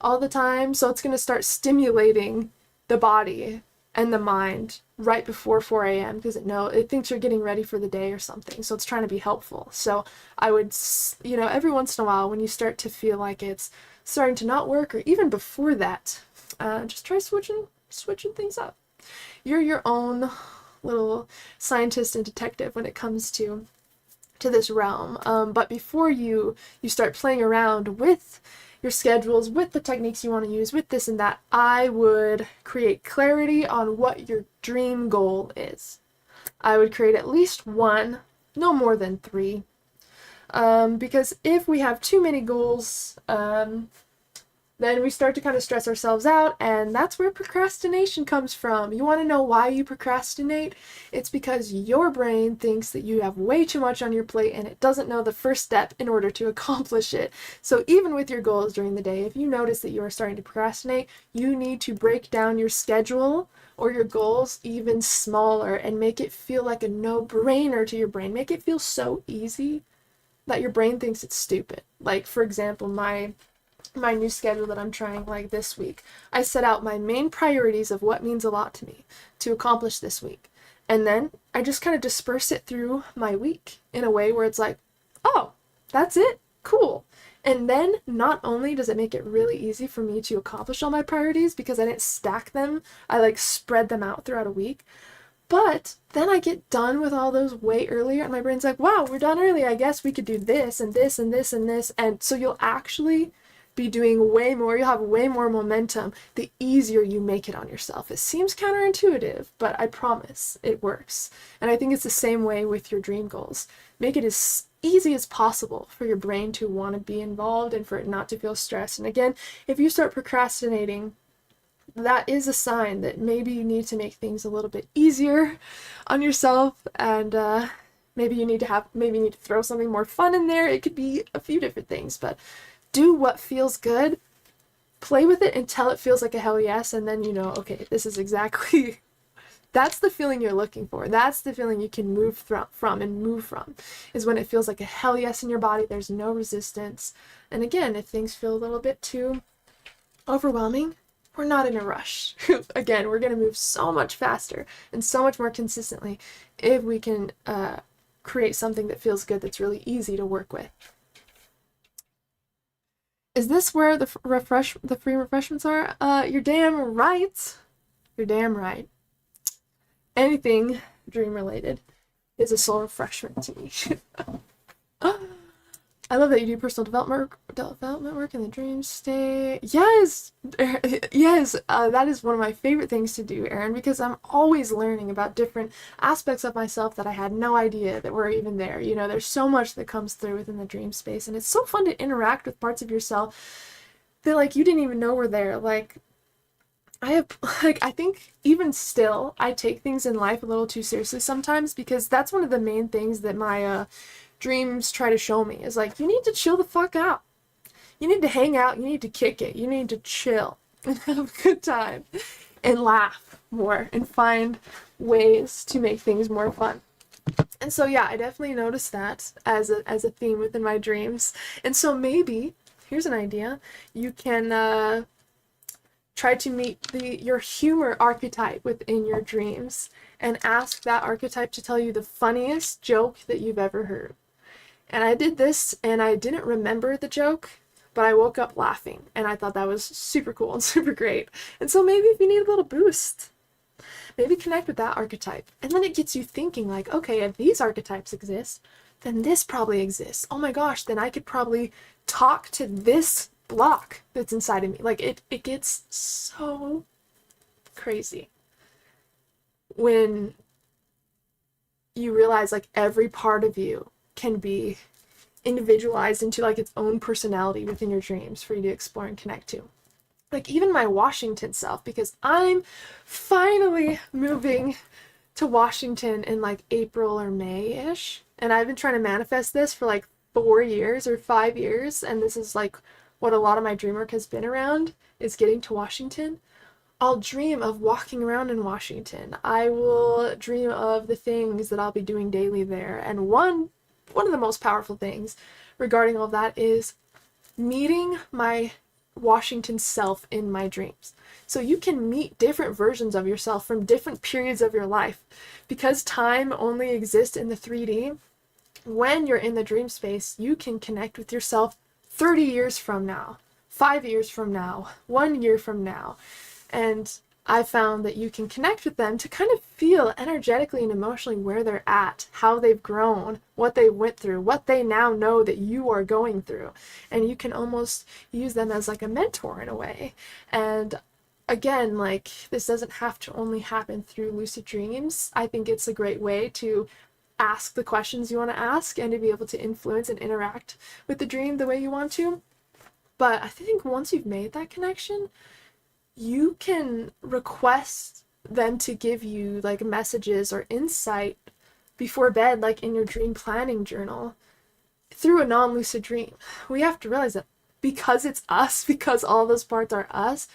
all the time, so it's going to start stimulating the body and the mind right before 4 a.m. because it thinks you're getting ready for the day or something. So it's trying to be helpful. So I would, every once in a while when you start to feel like it's starting to not work, or even before that, just try switching things up. You're your own little scientist and detective when it comes to this realm. But before you start playing around with your schedules, with the techniques you want to use, with this and that, I would create clarity on what your dream goal is. I would create at least one, no more than 3. Because if we have too many goals, then we start to kind of stress ourselves out, and that's where procrastination comes from. You want to know why you procrastinate? It's because your brain thinks that you have way too much on your plate and it doesn't know the first step in order to accomplish it. So even with your goals during the day, if you notice that you are starting to procrastinate, you need to break down your schedule or your goals even smaller and make it feel like a no-brainer to your brain. Make it feel so easy that your brain thinks it's stupid. Like, for example, my new schedule that I'm trying like this week, I set out my main priorities of what means a lot to me to accomplish this week. And then I just kind of disperse it through my week in a way where it's like, oh, that's it? Cool. And then not only does it make it really easy for me to accomplish all my priorities because I didn't stack them, I like spread them out throughout a week, but then I get done with all those way earlier and my brain's like, wow, we're done early. I guess we could do this and this and this and this. And so you'll actually be doing way more, you'll have way more momentum the easier you make it on yourself. It seems counterintuitive, but I promise it works. And I think it's the same way with your dream goals. Make it as easy as possible for your brain to want to be involved and for it not to feel stressed. And again, if you start procrastinating, that is a sign that maybe you need to make things a little bit easier on yourself, and maybe you need to throw something more fun in there. It could be a few different things, but do what feels good, play with it until it feels like a hell yes, and then you know, okay, this is exactly, that's the feeling you're looking for. That's the feeling you can move from, is when it feels like a hell yes in your body, there's no resistance. And again, if things feel a little bit too overwhelming, we're not in a rush. Again, we're going to move so much faster and so much more consistently if we can create something that feels good, that's really easy to work with. Is this where the free refreshments are? You're damn right. You're damn right. Anything dream related is a soul refreshment to me. I love that you do personal development work in the dream state. Yes, yes, that is one of my favorite things to do, Erin, because I'm always learning about different aspects of myself that I had no idea that were even there. You know, there's so much that comes through within the dream space, and it's so fun to interact with parts of yourself that, like, you didn't even know were there. Like, I think even still, I take things in life a little too seriously sometimes, because that's one of the main things that my dreams try to show me, is like, you need to chill the fuck out. You need to hang out, you need to kick it, you need to chill and have a good time and laugh more and find ways to make things more fun. And so yeah, I definitely noticed that as a theme within my dreams. And so maybe, here's an idea, you can try to meet your humor archetype within your dreams and ask that archetype to tell you the funniest joke that you've ever heard. And I did this and I didn't remember the joke, but I woke up laughing and I thought that was super cool and super great. And so maybe if you need a little boost, maybe connect with that archetype. And then it gets you thinking like, okay, if these archetypes exist, then this probably exists. Oh my gosh, then I could probably talk to this block that's inside of me. Like it gets so crazy when you realize like every part of you can be individualized into like its own personality within your dreams for you to explore and connect to. Like even my Washington self, because I'm finally moving to Washington in like April or May-ish, and I've been trying to manifest this for like 4 years or 5 years, and this is like what a lot of my dream work has been around, is getting to Washington. I'll dream of walking around in Washington. I will dream of the things that I'll be doing daily there. And one of the most powerful things regarding all that is meeting my Washington's self in my dreams. So you can meet different versions of yourself from different periods of your life. Because time only exists in the 3D, when you're in the dream space, you can connect with yourself 30 years from now, 5 years from now, 1 year from now. And I found that you can connect with them to kind of feel energetically and emotionally where they're at, how they've grown, what they went through, what they now know that you are going through. And you can almost use them as like a mentor in a way. And again, like, this doesn't have to only happen through lucid dreams. I think it's a great way to ask the questions you want to ask and to be able to influence and interact with the dream the way you want to. But I think once you've made that connection, you can request them to give you like messages or insight before bed, like in your dream planning journal, through a non-lucid dream. We have to realize that because it's us, because all those parts are us,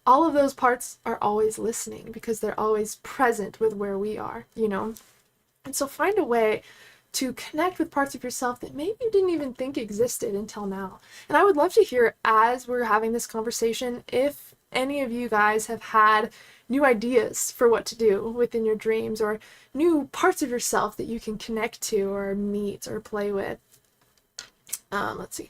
all of those parts are always listening because they're always present with where we are, you know? And so find a way to connect with parts of yourself that maybe you didn't even think existed until now. And I would love to hear, as we're having this conversation, if any of you guys have had new ideas for what to do within your dreams, or new parts of yourself that you can connect to or meet or play with. Let's see.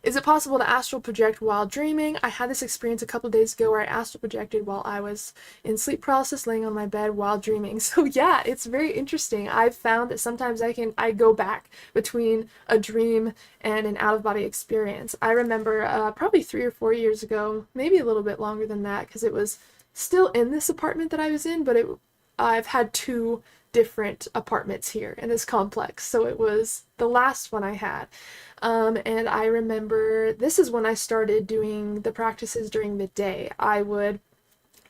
Is it possible to astral project while dreaming? I had this experience a couple of days ago where I astral projected while I was in sleep paralysis, laying on my bed while dreaming. So yeah, it's very interesting. I've found that sometimes I go back between a dream and an out-of-body experience. I remember probably 3 or 4 years ago, maybe a little bit longer than that, because it was still in this apartment that I was in, but I've had 2 different apartments here in this complex, so it was the last one I had. And I remember this is when I started doing the practices during the day. I would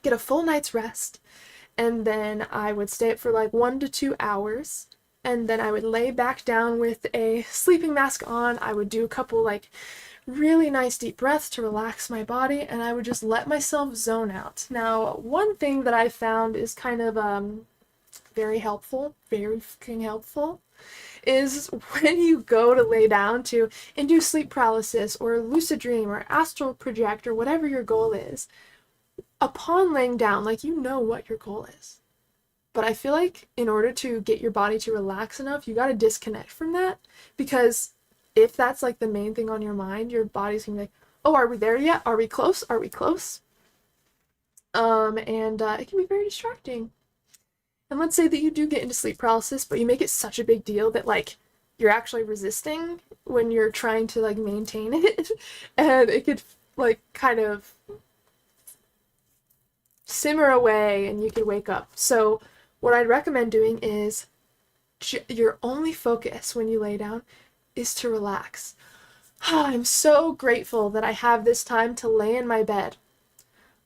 get a full night's rest, and then I would stay up for like 1 to 2 hours, and then I would lay back down with a sleeping mask on. I would do a couple like really nice deep breaths to relax my body, and I would just let myself zone out. Now, one thing that I found is kind of very helpful, very fucking helpful, is when you go to lay down to induce sleep paralysis or lucid dream or astral project or whatever your goal is, upon laying down, like, you know what your goal is. But I feel like in order to get your body to relax enough, you got to disconnect from that, because if that's like the main thing on your mind, your body's gonna be like, oh, are we there yet? Are we close? Are we close? And it can be very distracting. And let's say that you do get into sleep paralysis, but you make it such a big deal that like you're actually resisting when you're trying to like maintain it, and it could like kind of simmer away and you could wake up. So what I'd recommend doing is your only focus when you lay down is to relax. I'm so grateful that I have this time to lay in my bed.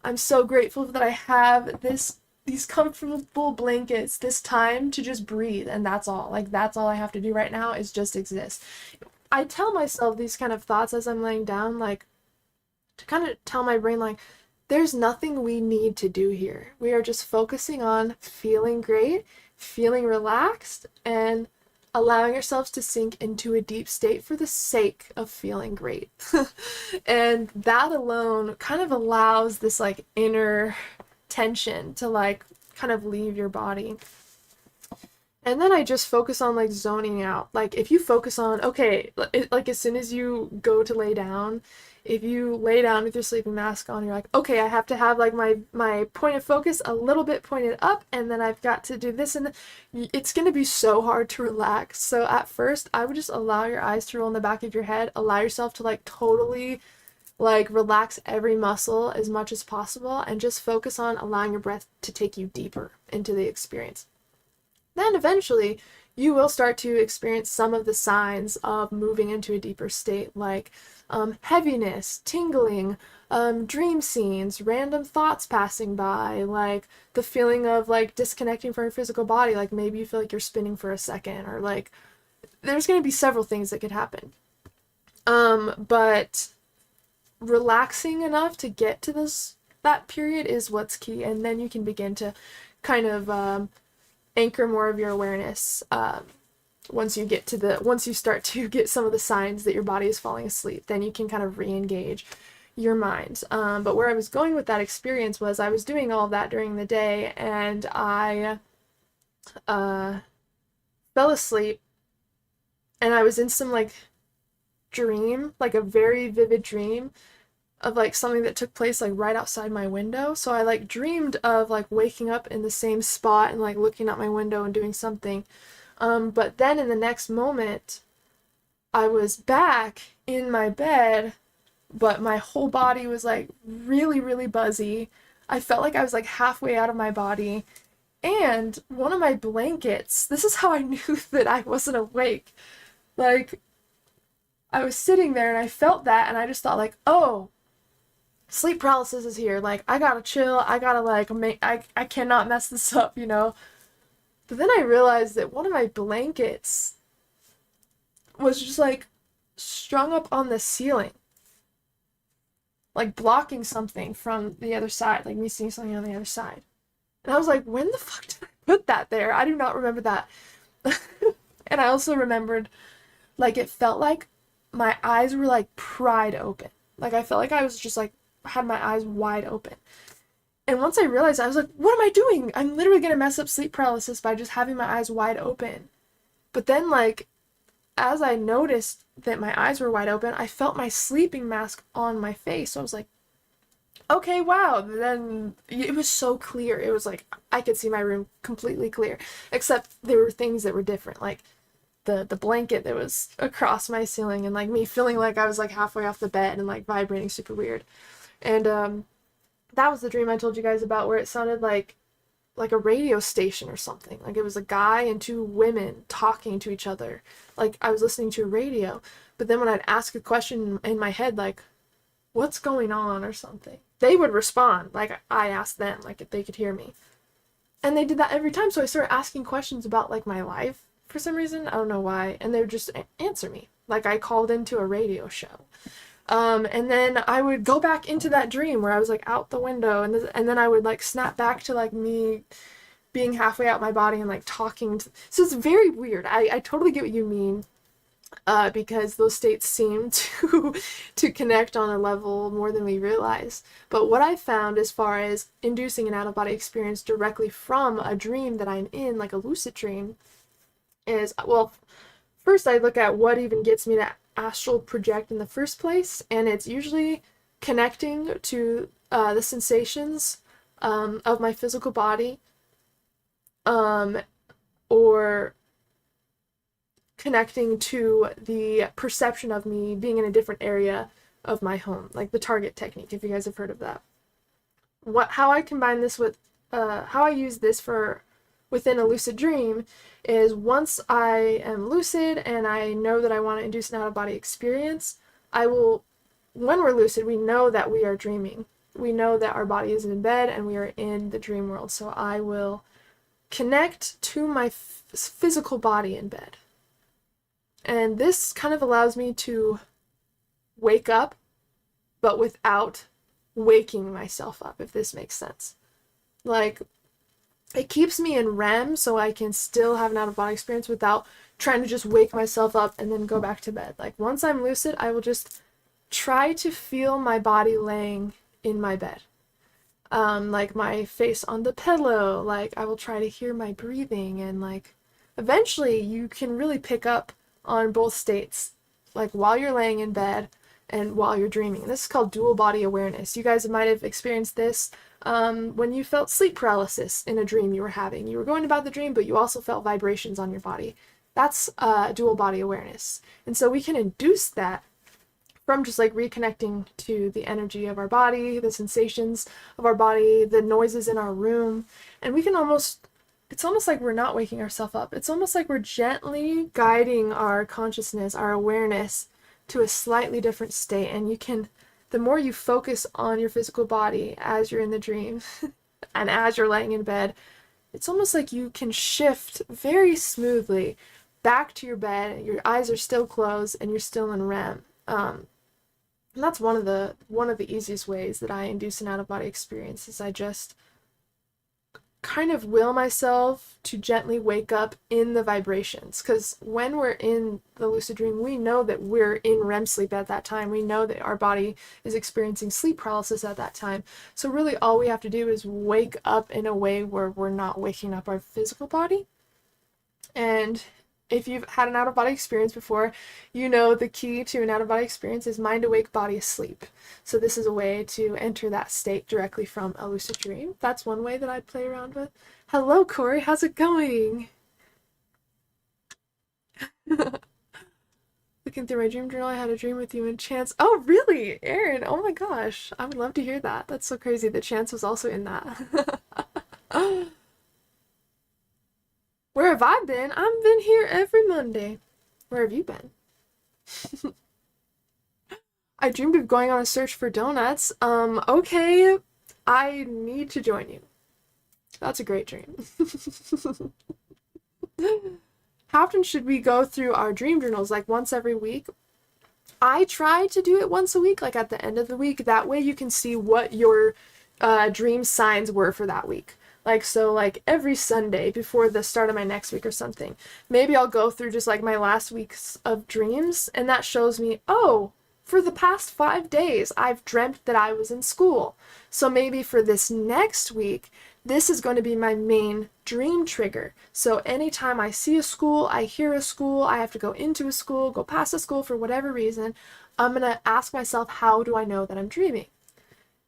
I'm so grateful that I have these comfortable blankets, this time to just breathe, and that's all. Like, that's all I have to do right now is just exist. I tell myself these kind of thoughts as I'm laying down, like, to kind of tell my brain, like, there's nothing we need to do here. We are just focusing on feeling great, feeling relaxed, and allowing ourselves to sink into a deep state for the sake of feeling great. And that alone kind of allows this, like, inner tension to like kind of leave your body. And then I just focus on like zoning out. Like, if you focus on, okay, like as soon as you go to lay down, if you lay down with your sleeping mask on, you're like, okay, I have to have like my point of focus a little bit pointed up, and then I've got to do this, and it's going to be so hard to relax. So at first I would just allow your eyes to roll in the back of your head, allow yourself to like totally like relax every muscle as much as possible, and just focus on allowing your breath to take you deeper into the experience. Then eventually you will start to experience some of the signs of moving into a deeper state, like heaviness, tingling, dream scenes, random thoughts passing by, like the feeling of like disconnecting from your physical body, like maybe you feel like you're spinning for a second, or like there's going to be several things that could happen. But relaxing enough to get to that period is what's key, and then you can begin to kind of anchor more of your awareness once you start to get some of the signs that your body is falling asleep. Then you can kind of re-engage your mind. But where I was going with that experience was I was doing all of that during the day, and I fell asleep, and I was in some like dream, like a very vivid dream of like something that took place like right outside my window. So I like dreamed of like waking up in the same spot and like looking out my window and doing something. But then in the next moment, I was back in my bed, but my whole body was like really, really buzzy. I felt like I was like halfway out of my body. And one of my blankets, this is how I knew that I wasn't awake. Like, I was sitting there and I felt that, and I just thought like, oh, sleep paralysis is here. Like, I gotta chill. I gotta like I cannot mess this up, you know? But then I realized that one of my blankets was just like strung up on the ceiling, like blocking something from the other side, like me seeing something on the other side. And I was like, when the fuck did I put that there? I do not remember that. And I also remembered, like, it felt like my eyes were like pried open. Like, I felt like I was just like, had my eyes wide open. And once I realized, I was like, what am I doing? I'm literally gonna mess up sleep paralysis by just having my eyes wide open. But then, like, as I noticed that my eyes were wide open, I felt my sleeping mask on my face. So I was like, okay, wow. Then it was so clear. It was like, I could see my room completely clear. Except there were things that were different, like the blanket that was across my ceiling, and like me feeling like I was like halfway off the bed and like vibrating super weird. And that was the dream I told you guys about, where it sounded like a radio station or something. Like it was a guy and two women talking to each other. Like I was listening to a radio. But then when I'd ask a question in my head, like, what's going on or something, they would respond like I asked them, like if they could hear me. And they did that every time. So I started asking questions about like my life for some reason. I don't know why. And they would just answer me. Like I called into a radio show. And then I would go back into that dream where I was like out the window, and then I would like snap back to like me being halfway out my body and like talking to, so it's very weird. I totally get what you mean, because those states seem to connect on a level more than we realize. But what I found as far as inducing an out-of-body experience directly from a dream that I'm in, like a lucid dream, is, well, first I look at what even gets me to astral project in the first place, and it's usually connecting to the sensations of my physical body, or connecting to the perception of me being in a different area of my home, like the target technique, if you guys have heard of that. How I combine this with, how I use this for within a lucid dream is, once I am lucid and I know that I want to induce an out-of-body experience, when we're lucid, we know that we are dreaming. We know that our body is in bed and we are in the dream world. So I will connect to my physical body in bed. And this kind of allows me to wake up, but without waking myself up, if this makes sense. Like, it keeps me in REM so I can still have an out-of-body experience without trying to just wake myself up and then go back to bed. Like, once I'm lucid, I will just try to feel my body laying in my bed. Like my face on the pillow, like I will try to hear my breathing, and like eventually you can really pick up on both states, like while you're laying in bed and while you're dreaming. This is called dual body awareness. You guys might have experienced this when you felt sleep paralysis in a dream you were having. You were going about the dream, but you also felt vibrations on your body. That's dual body awareness. And so we can induce that from just like reconnecting to the energy of our body, the sensations of our body, the noises in our room. And we can it's almost like we're not waking ourselves up. It's almost like we're gently guiding our consciousness, our awareness, to a slightly different state. And the more you focus on your physical body as you're in the dream and as you're laying in bed, it's almost like you can shift very smoothly back to your bed. Your eyes are still closed and you're still in REM. And that's one of the easiest ways that I induce an out-of-body experience, is I just kind of will myself to gently wake up in the vibrations, because when we're in the lucid dream, we know that we're in REM sleep at that time. We know that our body is experiencing sleep paralysis at that time. So really all we have to do is wake up in a way where we're not waking up our physical body. And if you've had an out-of-body experience before, you know the key to an out-of-body experience is mind awake, body asleep. So this is a way to enter that state directly from a lucid dream. That's one way that I'd play around with. Hello, Corey. How's it going? Looking through my dream journal, I had a dream with you and Chance. Oh, really? Aaron, oh my gosh. I would love to hear that. That's so crazy that Chance was also in that. Where have I been? I've been here every Monday. Where have you been? I dreamed of going on a search for donuts. Okay. I need to join you. That's a great dream. How often should we go through our dream journals? Like once every week? I try to do it once a week, like at the end of the week. That way you can see what your dream signs were for that week. Like, so like every Sunday before the start of my next week or something, maybe I'll go through just like my last weeks of dreams, and that shows me, oh, for the past 5 days, I've dreamt that I was in school. So maybe for this next week, this is going to be my main dream trigger. So anytime I see a school, I hear a school, I have to go into a school, go past a school for whatever reason, I'm going to ask myself, how do I know that I'm dreaming?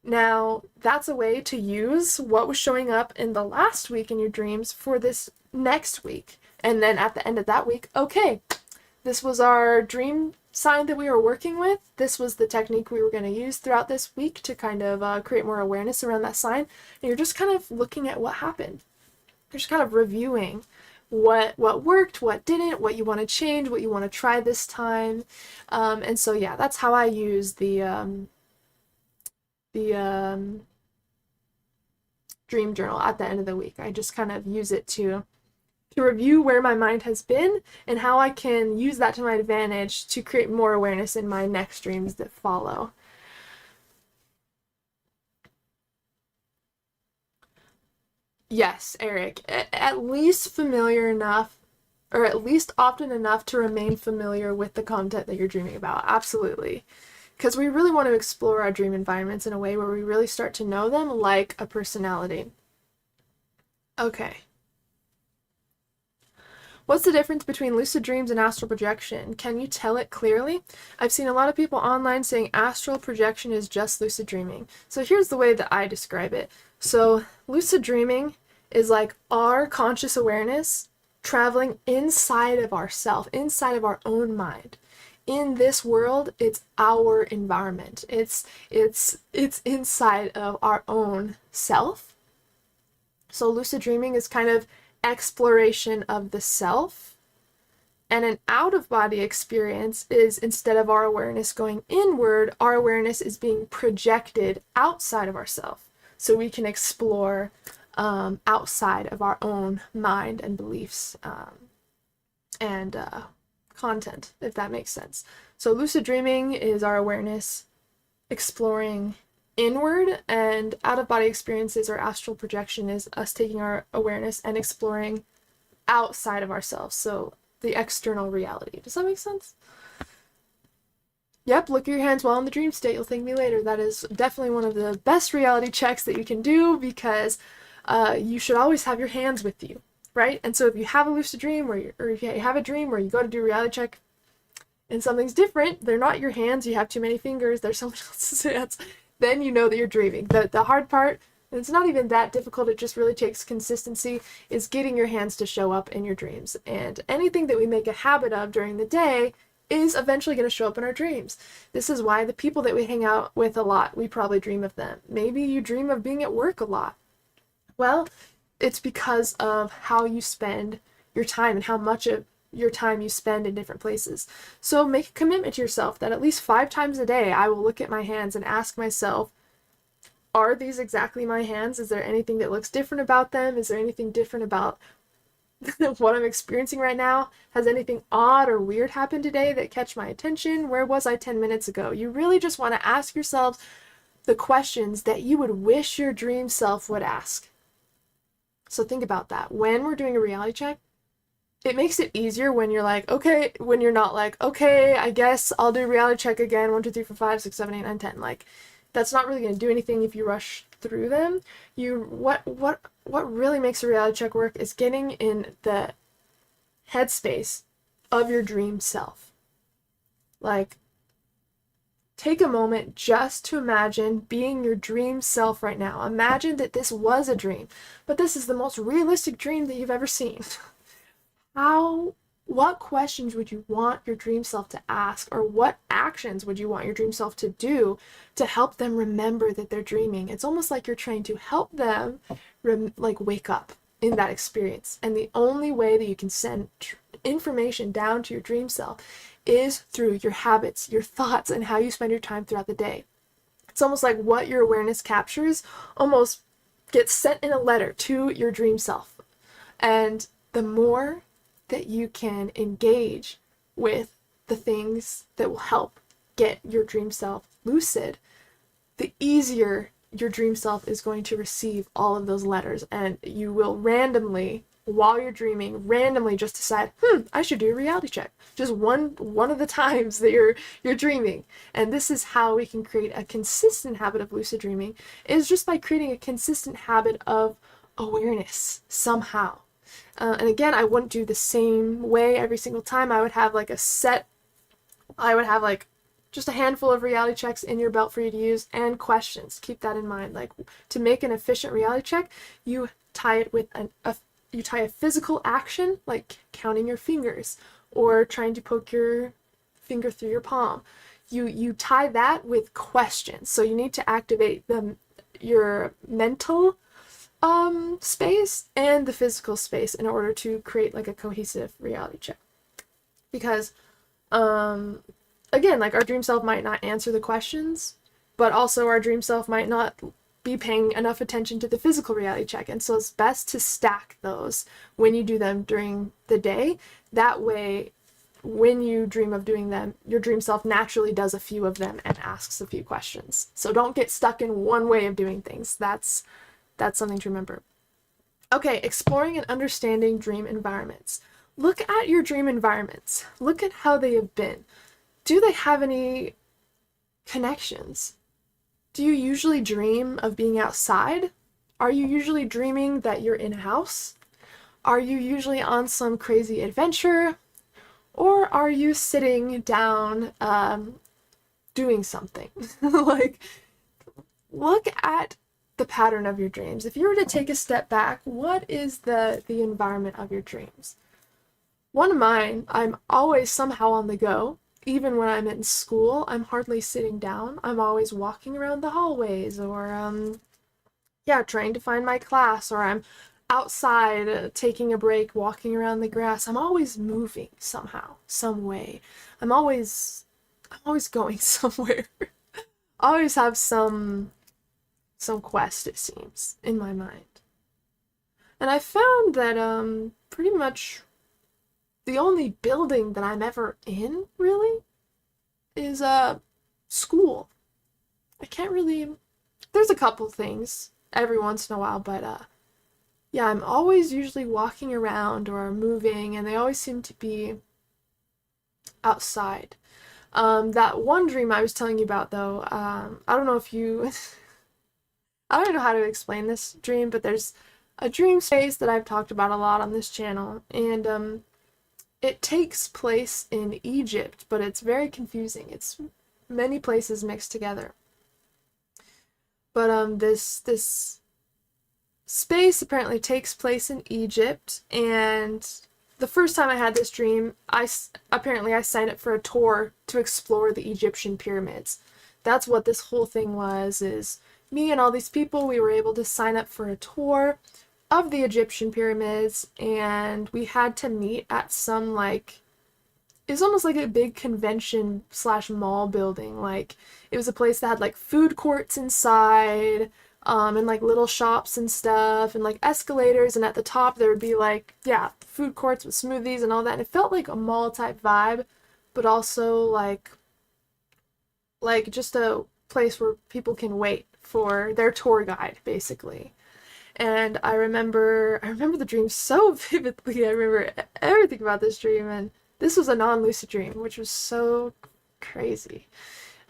Now, that's a way to use what was showing up in the last week in your dreams for this next week. And then at the end of that week, okay, this was our dream sign that we were working with. This was the technique we were going to use throughout this week to kind of create more awareness around that sign. And you're just kind of looking at what happened. You're just kind of reviewing what worked, what didn't, what you want to change, what you want to try this time. And so, yeah, that's how I use the dream journal at the end of the week. I just kind of use it to review where my mind has been and how I can use that to my advantage to create more awareness in my next dreams that follow. Yes, Eric, at least familiar enough, or at least often enough to remain familiar with the content that you're dreaming about. Absolutely. Because we really want to explore our dream environments in a way where we really start to know them like a personality. Okay. What's the difference between lucid dreams and astral projection? Can you tell it clearly? I've seen a lot of people online saying astral projection is just lucid dreaming. So here's the way that I describe it. So lucid dreaming is like our conscious awareness traveling inside of ourself, inside of our own mind. In this world, it's our environment. It's inside of our own self. So lucid dreaming is kind of exploration of the self, and an out-of-body experience is, instead of our awareness going inward, our awareness is being projected outside of ourselves, so we can explore outside of our own mind and beliefs and content, if that makes sense. So lucid dreaming is our awareness exploring inward, and out-of-body experiences or astral projection is us taking our awareness and exploring outside of ourselves, so the external reality. Does that make sense? Yep, look at your hands while in the dream state. You'll thank me later. That is definitely one of the best reality checks that you can do, because you should always have your hands with you, right? And so if you have a lucid dream, or if you have a dream where you go to do a reality check and something's different, they're not your hands, you have too many fingers, they're someone else's hands, then you know that you're dreaming. The hard part, and it's not even that difficult, it just really takes consistency, is getting your hands to show up in your dreams. And anything that we make a habit of during the day is eventually going to show up in our dreams. This is why the people that we hang out with a lot, we probably dream of them. Maybe you dream of being at work a lot. Well, it's because of how you spend your time and how much of your time you spend in different places. So make a commitment to yourself that at least 5 times a day I will look at my hands and ask myself, are these exactly my hands? Is there anything that looks different about them? Is there anything different about what I'm experiencing right now? Has anything odd or weird happened today that catch my attention? Where was I 10 minutes ago? You really just want to ask yourselves the questions that you would wish your dream self would ask. So think about that. When we're doing a reality check, it makes it easier when you're like, okay, when you're not like, okay, I guess I'll do reality check again, 1, 2, 3, 4, 5, 6, 7, 8, 9, 10. Like, that's not really going to do anything if you rush through them. What really makes a reality check work is getting in the headspace of your dream self. Like, take a moment just to imagine being your dream self right now. Imagine that this was a dream, but this is the most realistic dream that you've ever seen. What questions would you want your dream self to ask, or what actions would you want your dream self to do to help them remember that they're dreaming? It's almost like you're trying to help them wake up in that experience. And the only way that you can send information down to your dream self is through your habits, your thoughts, and how you spend your time throughout the day. It's almost like what your awareness captures almost gets sent in a letter to your dream self. And the more that you can engage with the things that will help get your dream self lucid, the easier your dream self is going to receive all of those letters, and you will randomly, while you're dreaming, randomly just decide, I should do a reality check. Just one of the times that you're dreaming. And this is how we can create a consistent habit of lucid dreaming, is just by creating a consistent habit of awareness somehow. And again, I wouldn't do the same way every single time. I would have like just a handful of reality checks in your belt for you to use, and questions. Keep that in mind. Like, to make an efficient reality check, you tie it with you tie a physical action, like counting your fingers or trying to poke your finger through your palm. You tie that with questions. So you need to activate your mental space and the physical space in order to create like a cohesive reality check. Because again, like, our dream self might not answer the questions, but also our dream self might not be paying enough attention to the physical reality check. And so it's best to stack those when you do them during the day. That way, when you dream of doing them, your dream self naturally does a few of them and asks a few questions. So don't get stuck in one way of doing things. That's something to remember. Okay, exploring and understanding dream environments. Look at your dream environments. Look at how they have been. Do they have any connections? Do you usually dream of being outside? Are you usually dreaming that you're in a house? Are you usually on some crazy adventure? Or are you sitting down doing something? Like, look at the pattern of your dreams. If you were to take a step back, what is the environment of your dreams? One of mine, I'm always somehow on the go. Even when I'm in school, I'm hardly sitting down. I'm always walking around the hallways, or trying to find my class, or I'm outside taking a break, walking around the grass. I'm always moving somehow, some way. I'm always going somewhere. I always have some quest, it seems, in my mind. And I found that pretty much the only building that I'm ever in, really, is school. I can't really... There's a couple things every once in a while, but I'm always usually walking around or moving, and they always seem to be outside. That one dream I was telling you about, though, I don't know if you... I don't know how to explain this dream, but there's a dream space that I've talked about a lot on this channel, and it takes place in Egypt, but it's very confusing. It's many places mixed together. But this space apparently takes place in Egypt, and the first time I had this dream, I signed up for a tour to explore the Egyptian pyramids. That's what this whole thing was, is me and all these people, we were able to sign up for a tour of the Egyptian pyramids, and we had to meet at some, like, it's almost like a big convention / mall building. Like, it was a place that had like food courts inside, and like little shops and stuff, and like escalators, and at the top there would be like, food courts with smoothies and all that. And it felt like a mall type vibe, but also like just a place where people can wait for their tour guide, basically. And I remember the dream so vividly. I remember everything about this dream, and this was a non-lucid dream, which was so crazy.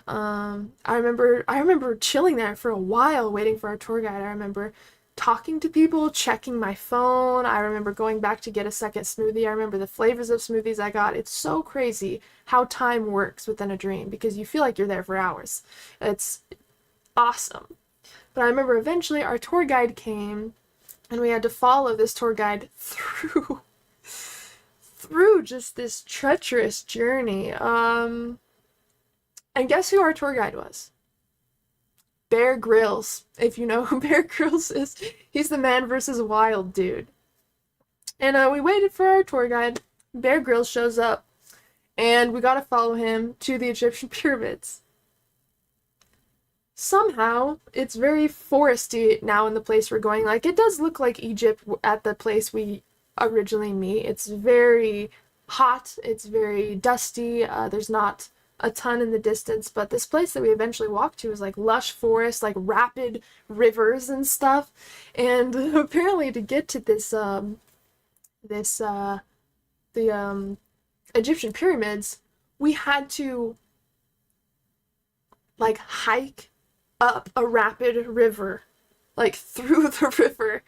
I remember chilling there for a while waiting for our tour guide. I remember talking to people, checking my phone. I remember going back to get a second smoothie. I remember the flavors of smoothies I got. It's so crazy how time works within a dream because you feel like you're there for hours. It's awesome. But I remember eventually our tour guide came and we had to follow this tour guide through just this treacherous journey. And guess who our tour guide was? Bear Grylls. If you know who Bear Grylls is, he's the Man vs. Wild dude. And we waited for our tour guide. Bear Grylls shows up, and we gotta follow him to the Egyptian pyramids. Somehow, it's very foresty now in the place we're going. Like, it does look like Egypt at the place we originally meet. It's very hot, it's very dusty, there's not a ton in the distance, but this place that we eventually walked to is like lush forest, like rapid rivers and stuff. And apparently to get to the Egyptian pyramids, we had to like hike up a rapid river, like through the river.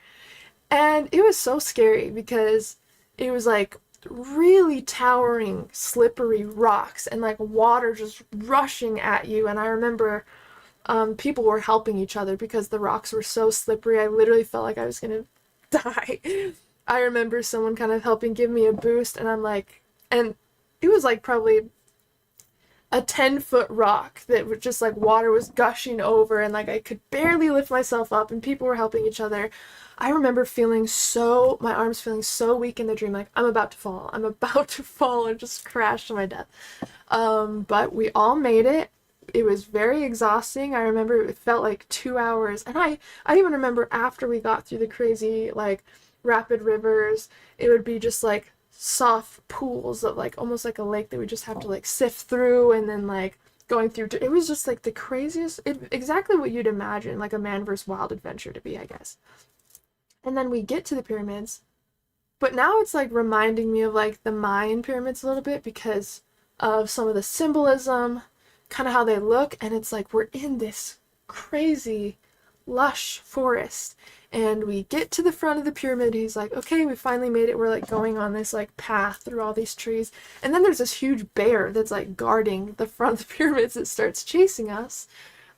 And it was so scary because it was like really towering, slippery rocks and like water just rushing at you. And I remember people were helping each other because the rocks were so slippery. I literally felt like I was gonna die. I remember someone kind of helping give me a boost, and I'm like, and it was like probably a 10-foot rock that was just like water was gushing over, and like I could barely lift myself up, and people were helping each other. I remember my arms feeling so weak in the dream, like I'm about to fall and just crash to my death. But we all made it. It was very exhausting. I remember it felt like 2 hours, and I even remember after we got through the crazy like rapid rivers, it would be just like soft pools of like almost like a lake that we just have to like sift through, and then like going through it was just like the craziest, exactly what you'd imagine like a Man vs. Wild adventure to be, I guess. And then we get to the pyramids, but now it's like reminding me of like the Mayan pyramids a little bit because of some of the symbolism, kind of how they look, and it's like we're in this crazy lush forest, and we get to the front of the pyramid. He's like, okay, we finally made it. We're like going on this like path through all these trees, and then there's this huge bear that's like guarding the front of the pyramids that starts chasing us.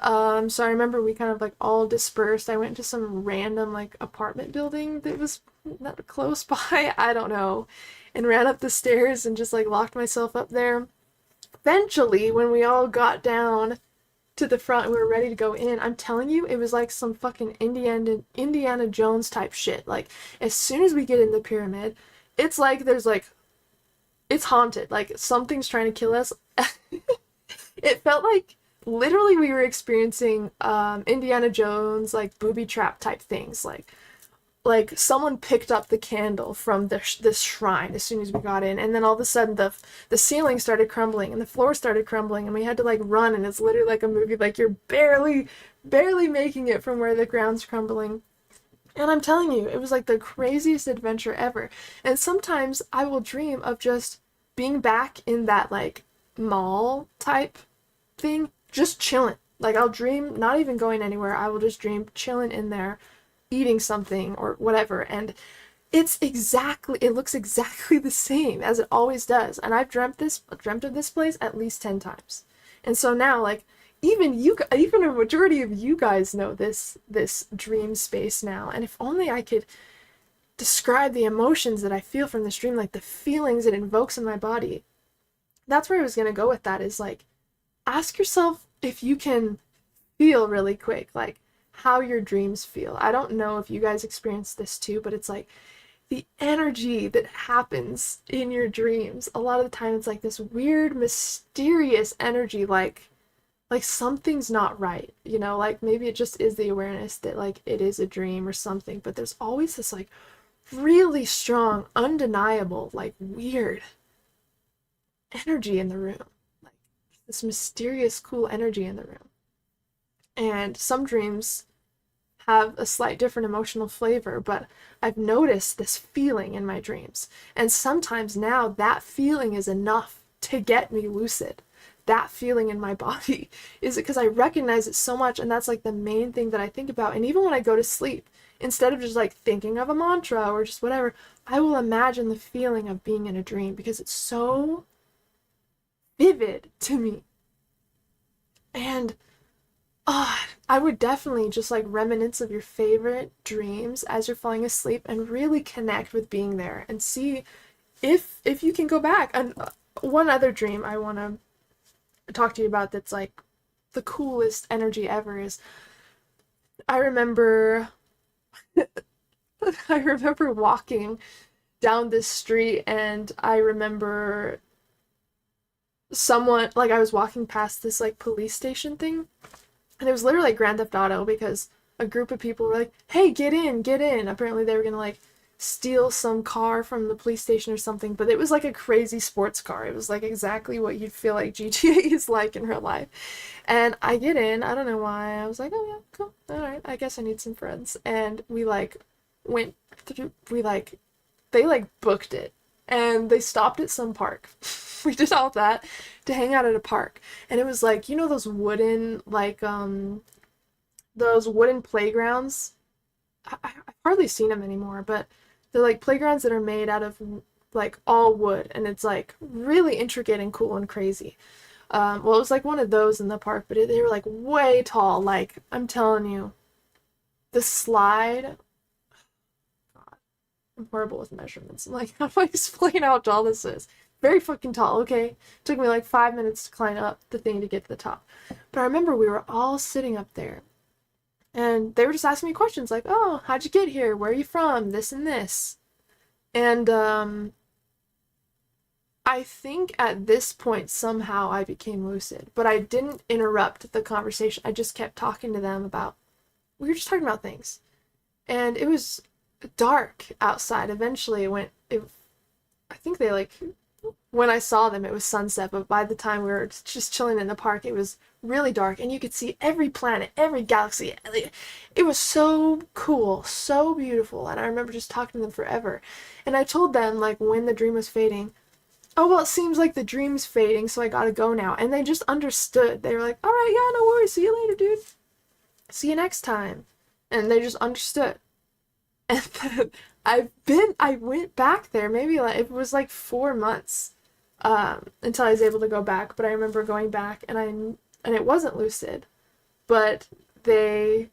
So I remember we kind of like all dispersed. I went to some random like apartment building that was not close by, I don't know, and ran up the stairs and just like locked myself up there. Eventually, when we all got down to the front and we were ready to go in, I'm telling you, it was like some fucking Indiana Jones type shit. Like, as soon as we get in the pyramid, it's like it's haunted. Like, something's trying to kill us. It felt like literally we were experiencing Indiana Jones like booby trap type things, like someone picked up the candle from this shrine as soon as we got in, and then all of a sudden the ceiling started crumbling and the floor started crumbling, and we had to like run, and it's literally like a movie, like you're barely making it from where the ground's crumbling. And I'm telling you, it was like the craziest adventure ever. And sometimes I will dream of just being back in that like mall type thing, just chilling. Like, I'll dream not even going anywhere. I will just dream chilling in there, eating something or whatever, and it looks exactly the same as it always does. And I've dreamt of this place at least 10 times. And so now, like, even a majority of you guys know this dream space now. And if only I could describe the emotions that I feel from this dream, like the feelings it invokes in my body. That's where I was gonna go with that, is like, ask yourself if you can feel really quick, like, how your dreams feel. I don't know if you guys experience this too, but it's like the energy that happens in your dreams. A lot of the time it's like this weird, mysterious energy, like something's not right, you know, like maybe it just is the awareness that like it is a dream or something, but there's always this like really strong, undeniable, like weird energy in the room, like this mysterious, cool energy in the room. And some dreams have a slight different emotional flavor, but I've noticed this feeling in my dreams. And sometimes now that feeling is enough to get me lucid. That feeling in my body is it because I recognize it so much, and that's like the main thing that I think about. And even when I go to sleep, instead of just like thinking of a mantra or just whatever, I will imagine the feeling of being in a dream because it's so vivid to me. And I would definitely just like reminisce of your favorite dreams as you're falling asleep and really connect with being there and see if you can go back. And one other dream I want to talk to you about that's like the coolest energy ever is I remember walking down this street, and I remember someone, like I was walking past this like police station thing, and it was literally like Grand Theft Auto because a group of people were like, hey, get in, get in. Apparently they were gonna like steal some car from the police station or something, but it was like a crazy sports car. It was like exactly what you'd feel like GTA is like in real life. And I get in, I don't know why. I was like, oh yeah, cool, alright, I guess I need some friends. And we like went through, they like booked it. And they stopped at some park. We did all that to hang out at a park. And it was like, you know those wooden, like, those wooden playgrounds? I've hardly seen them anymore, but they're like playgrounds that are made out of like all wood, and it's like really intricate and cool and crazy. Well, it was like one of those in the park, but they were like way tall. Like, I'm telling you, the slide, God, I'm horrible with measurements. I'm like, how do I explain how tall this is? Very fucking tall, okay? Took me like 5 minutes to climb up the thing to get to the top. But I remember we were all sitting up there, and they were just asking me questions like, oh, how'd you get here? Where are you from? This and this. And I think at this point somehow I became lucid, but I didn't interrupt the conversation. I just kept talking to them about, we were just talking about things. And it was dark outside. Eventually I think they like, when I saw them it was sunset, but by the time we were just chilling in the park it was really dark, and you could see every planet, every galaxy. It was so cool, so beautiful, and I remember just talking to them forever. And I told them, like, when the dream was fading, oh, well, it seems like the dream's fading, so I gotta go now. And they just understood. They were like, alright, yeah, no worries, see you later, dude. See you next time. And they just understood. And then I went back there, maybe like, it was like 4 months, until I was able to go back. But I remember going back, and it wasn't lucid, but I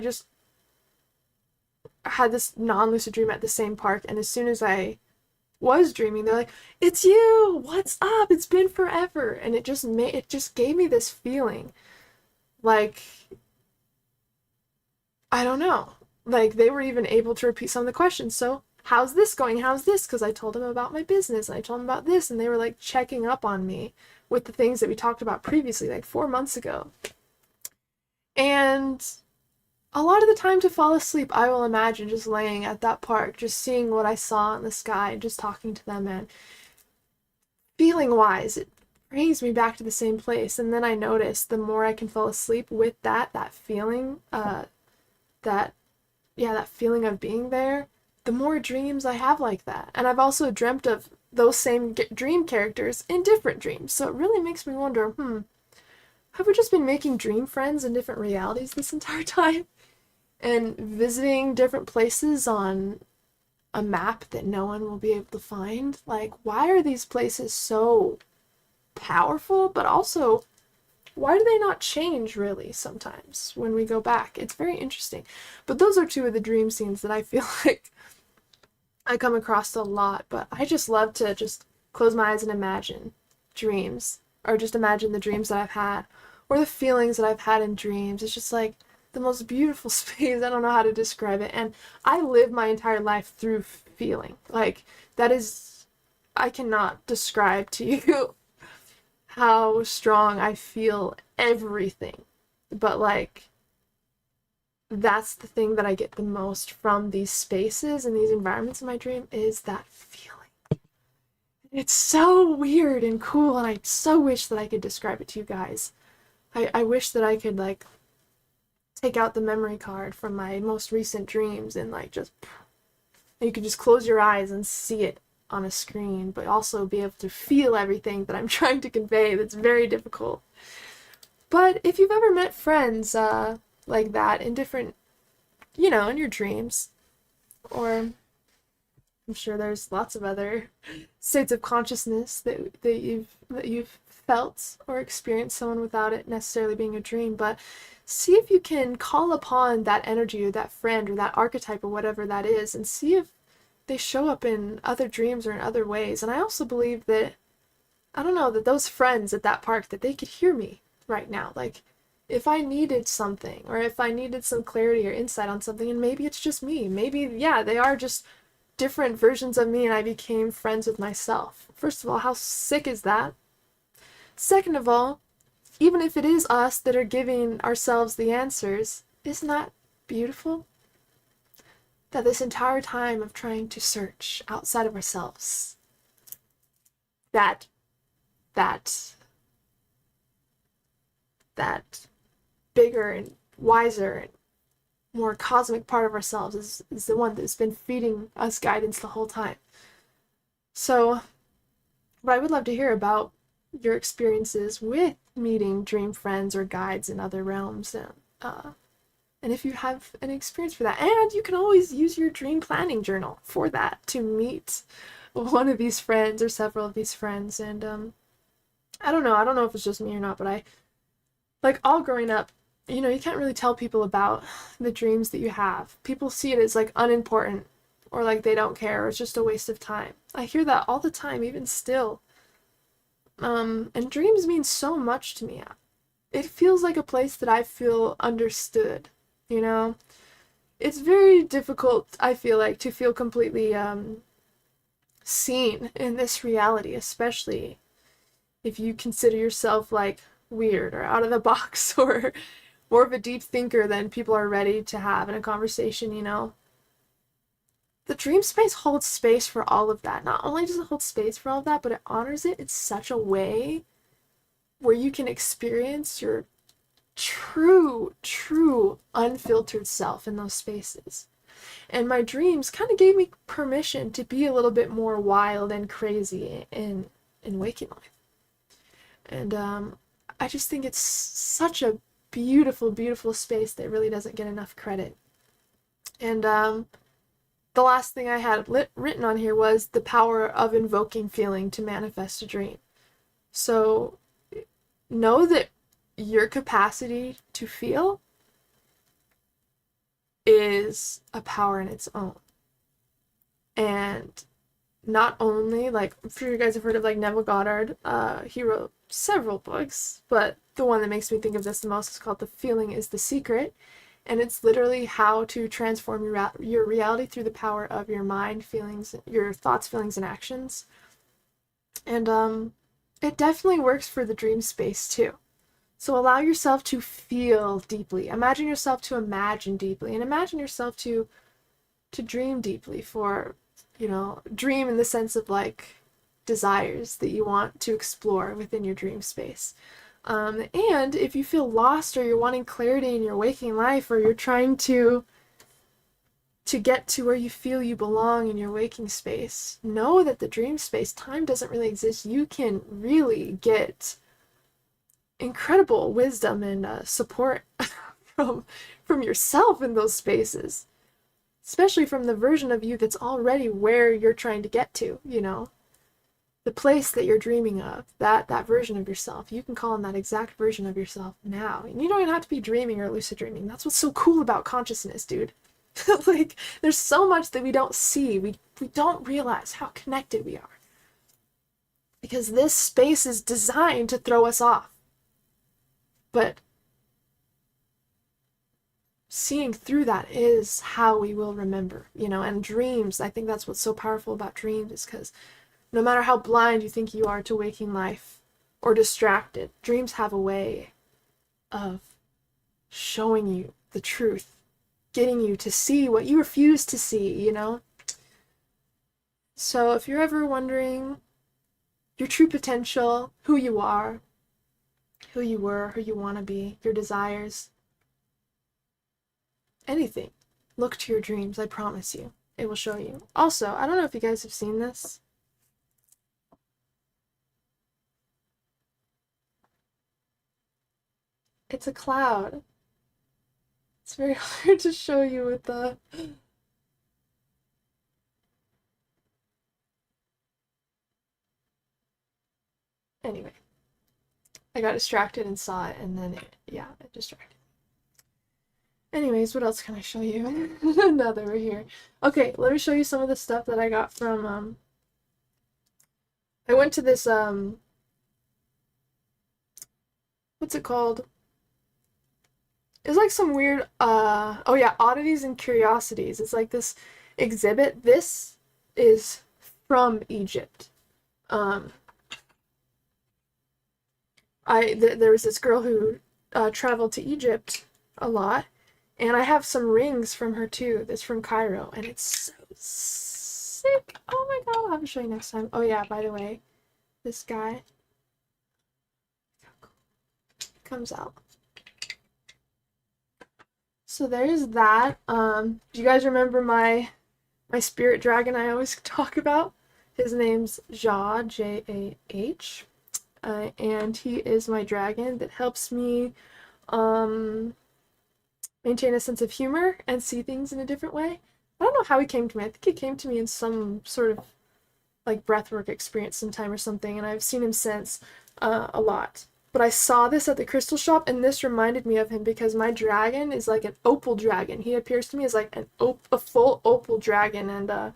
just had this non-lucid dream at the same park, and as soon as I was dreaming, they're like, it's you, what's up, it's been forever. And it just gave me this feeling like, I don't know, like they were even able to repeat some of the questions. So how's this going, how's this, because I told them about my business and I told them about this, and they were like checking up on me with the things that we talked about previously, like 4 months ago. And a lot of the time to fall asleep, I will imagine just laying at that park, just seeing what I saw in the sky, just talking to them, and feeling-wise, it brings me back to the same place. And then I notice the more I can fall asleep with that feeling, that feeling of being there, the more dreams I have like that. And I've also dreamt of those same dream characters in different dreams. So it really makes me wonder, have we just been making dream friends in different realities this entire time? And visiting different places on a map that no one will be able to find? Like, why are these places so powerful, but also, why do they not change, really, sometimes, when we go back? It's very interesting. But those are two of the dream scenes that I feel like I come across a lot, but I just love to just close my eyes and imagine dreams, or just imagine the dreams that I've had, or the feelings that I've had in dreams. It's just like the most beautiful space. I don't know how to describe it. And I live my entire life through feeling. Like, that is, I cannot describe to you how strong I feel everything. But like, that's the thing that I get the most from these spaces and these environments in my dream, is that feeling. It's so weird and cool, and I so wish that I could describe it to you guys. I wish that I could, like, take out the memory card from my most recent dreams and like just, you can just close your eyes and see it on a screen, but also be able to feel everything that I'm trying to convey. That's very difficult. But if you've ever met friends like that in different, in your dreams, or I'm sure there's lots of other states of consciousness that you've felt or experienced someone without it necessarily being a dream, but see if you can call upon that energy or that friend or that archetype or whatever that is, and see if they show up in other dreams or in other ways. And I also believe that, I don't know, that those friends at that park, that they could hear me right now. Like, if I needed something, or if I needed some clarity or insight on something, and maybe it's just me, maybe, yeah, they are just different versions of me and I became friends with myself. First of all, how sick is that? Second of all, even if it is us that are giving ourselves the answers, isn't that beautiful? That this entire time of trying to search outside of ourselves, that bigger and wiser and more cosmic part of ourselves is the one that's been feeding us guidance the whole time. So, but I would love to hear about your experiences with meeting dream friends or guides in other realms, and if you have an experience for that. And you can always use your dream planning journal for that, to meet one of these friends or several of these friends. And I don't know if it's just me or not, but I, like, all growing up, you can't really tell people about the dreams that you have. People see it as like unimportant, or like they don't care, or it's just a waste of time. I hear that all the time, even still. And dreams mean so much to me. It feels like a place that I feel understood, It's very difficult, I feel like, to feel completely seen in this reality, especially if you consider yourself like weird or out of the box, or more of a deep thinker than people are ready to have in a conversation, The dream space holds space for all of that. Not only does it hold space for all of that, but it honors it in such a way where you can experience your true, unfiltered self in those spaces. And my dreams kind of gave me permission to be a little bit more wild and crazy in waking life. And I just think it's such a beautiful space that really doesn't get enough credit. And the last thing I had written on here was the power of invoking feeling to manifest a dream. So know that your capacity to feel is a power in its own. And not only, like, I'm sure you guys have heard of like Neville Goddard. He wrote several books, but the one that makes me think of this the most is called The Feeling is the Secret. And it's literally how to transform your reality through the power of your mind, feelings, your thoughts, feelings, and actions. And it definitely works for the dream space too. So allow yourself to feel deeply. Imagine yourself to imagine deeply, and imagine yourself to dream deeply. For, dream in the sense of like desires that you want to explore within your dream space. And if you feel lost, or you're wanting clarity in your waking life, or you're trying to get to where you feel you belong in your waking space, know that the dream space, time doesn't really exist. You can really get incredible wisdom and support from yourself in those spaces, especially from the version of you that's already where you're trying to get to, the place that you're dreaming of, that version of yourself. You can call on that exact version of yourself now. And you don't even have to be dreaming or lucid dreaming. That's what's so cool about consciousness, dude. Like, there's so much that we don't see. We don't realize how connected we are. Because this space is designed to throw us off. But seeing through that is how we will remember, and dreams, I think that's what's so powerful about dreams, is because no matter how blind you think you are to waking life or distracted, dreams have a way of showing you the truth, getting you to see what you refuse to see, So if you're ever wondering your true potential, who you are, who you were, who you want to be, your desires, anything, look to your dreams. I promise you. It will show you. Also, I don't know if you guys have seen this. It's a cloud. It's very hard to show you with the... Anyway. I got distracted and saw it, and then it distracted. Anyways, what else can I show you now that we're here? Okay, let me show you some of the stuff that I got from, I went to this, what's it called? It's like some weird, oh yeah, Oddities and Curiosities. It's like this exhibit. This is from Egypt. There was this girl who traveled to Egypt a lot, and I have some rings from her too. That's from Cairo, and it's so sick. Oh my god, I'll have to show you next time. Oh yeah, by the way, this guy comes out. So there's that. Do you guys remember my spirit dragon I always talk about? His name's Jah, J-A-H. And he is my dragon that helps me maintain a sense of humor and see things in a different way. I don't know how he came to me. I think he came to me in some sort of like breathwork experience sometime or something, and I've seen him since a lot. But I saw this at the crystal shop, and this reminded me of him because my dragon is like an opal dragon. He appears to me as like a full opal dragon, and I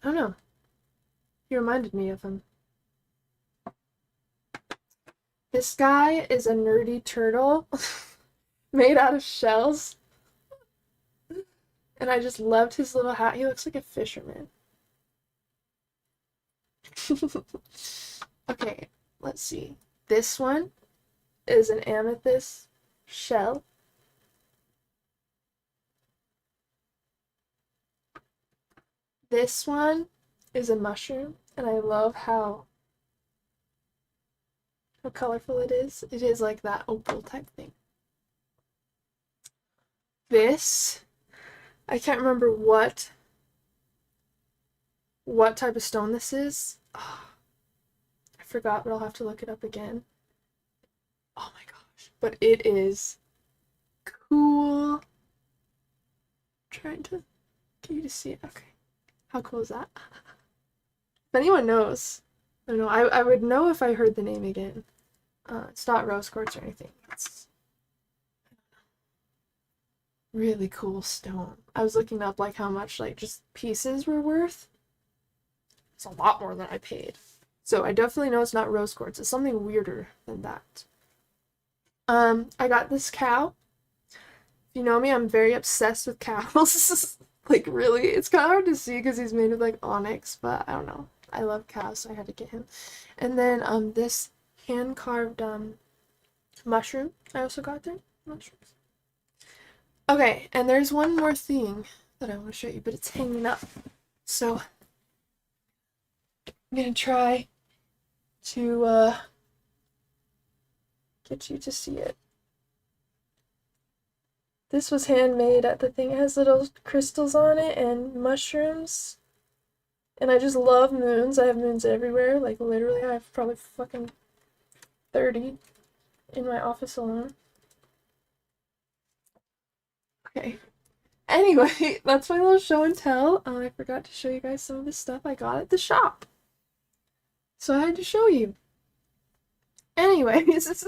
don't know. He reminded me of him. This guy is a nerdy turtle made out of shells. And I just loved his little hat. He looks like a fisherman. Okay, let's see. This one is an amethyst shell. This one is a mushroom, and I love how colorful it is. It is like that opal type thing. This, I can't remember what type of stone this is. Oh, I forgot, but I'll have to look it up again. Oh my gosh. But it is cool. I'm trying to get you to see it. Okay. How cool is that? If anyone knows, I don't know. I would know if I heard the name again. It's not rose quartz or anything. It's really cool stone. I was looking up like how much like just pieces were worth. It's a lot more than I paid. So I definitely know it's not rose quartz. It's something weirder than that. I got this cow. If you know me, I'm very obsessed with cows. Like really, it's kind of hard to see because he's made of like onyx, but I don't know. I love cows, so I had to get him. And then this hand-carved mushroom I also got there. Mushrooms. Okay, and there's one more thing that I want to show you, but it's hanging up. So I'm gonna try to get you to see it. This was handmade at the thing. It has little crystals on it and mushrooms. And I just love moons. I have moons everywhere. Like literally I have probably fucking 30 in my office alone. Okay. Anyway, that's my little show and tell. I forgot to show you guys some of the stuff I got at the shop. So I had to show you. Anyways.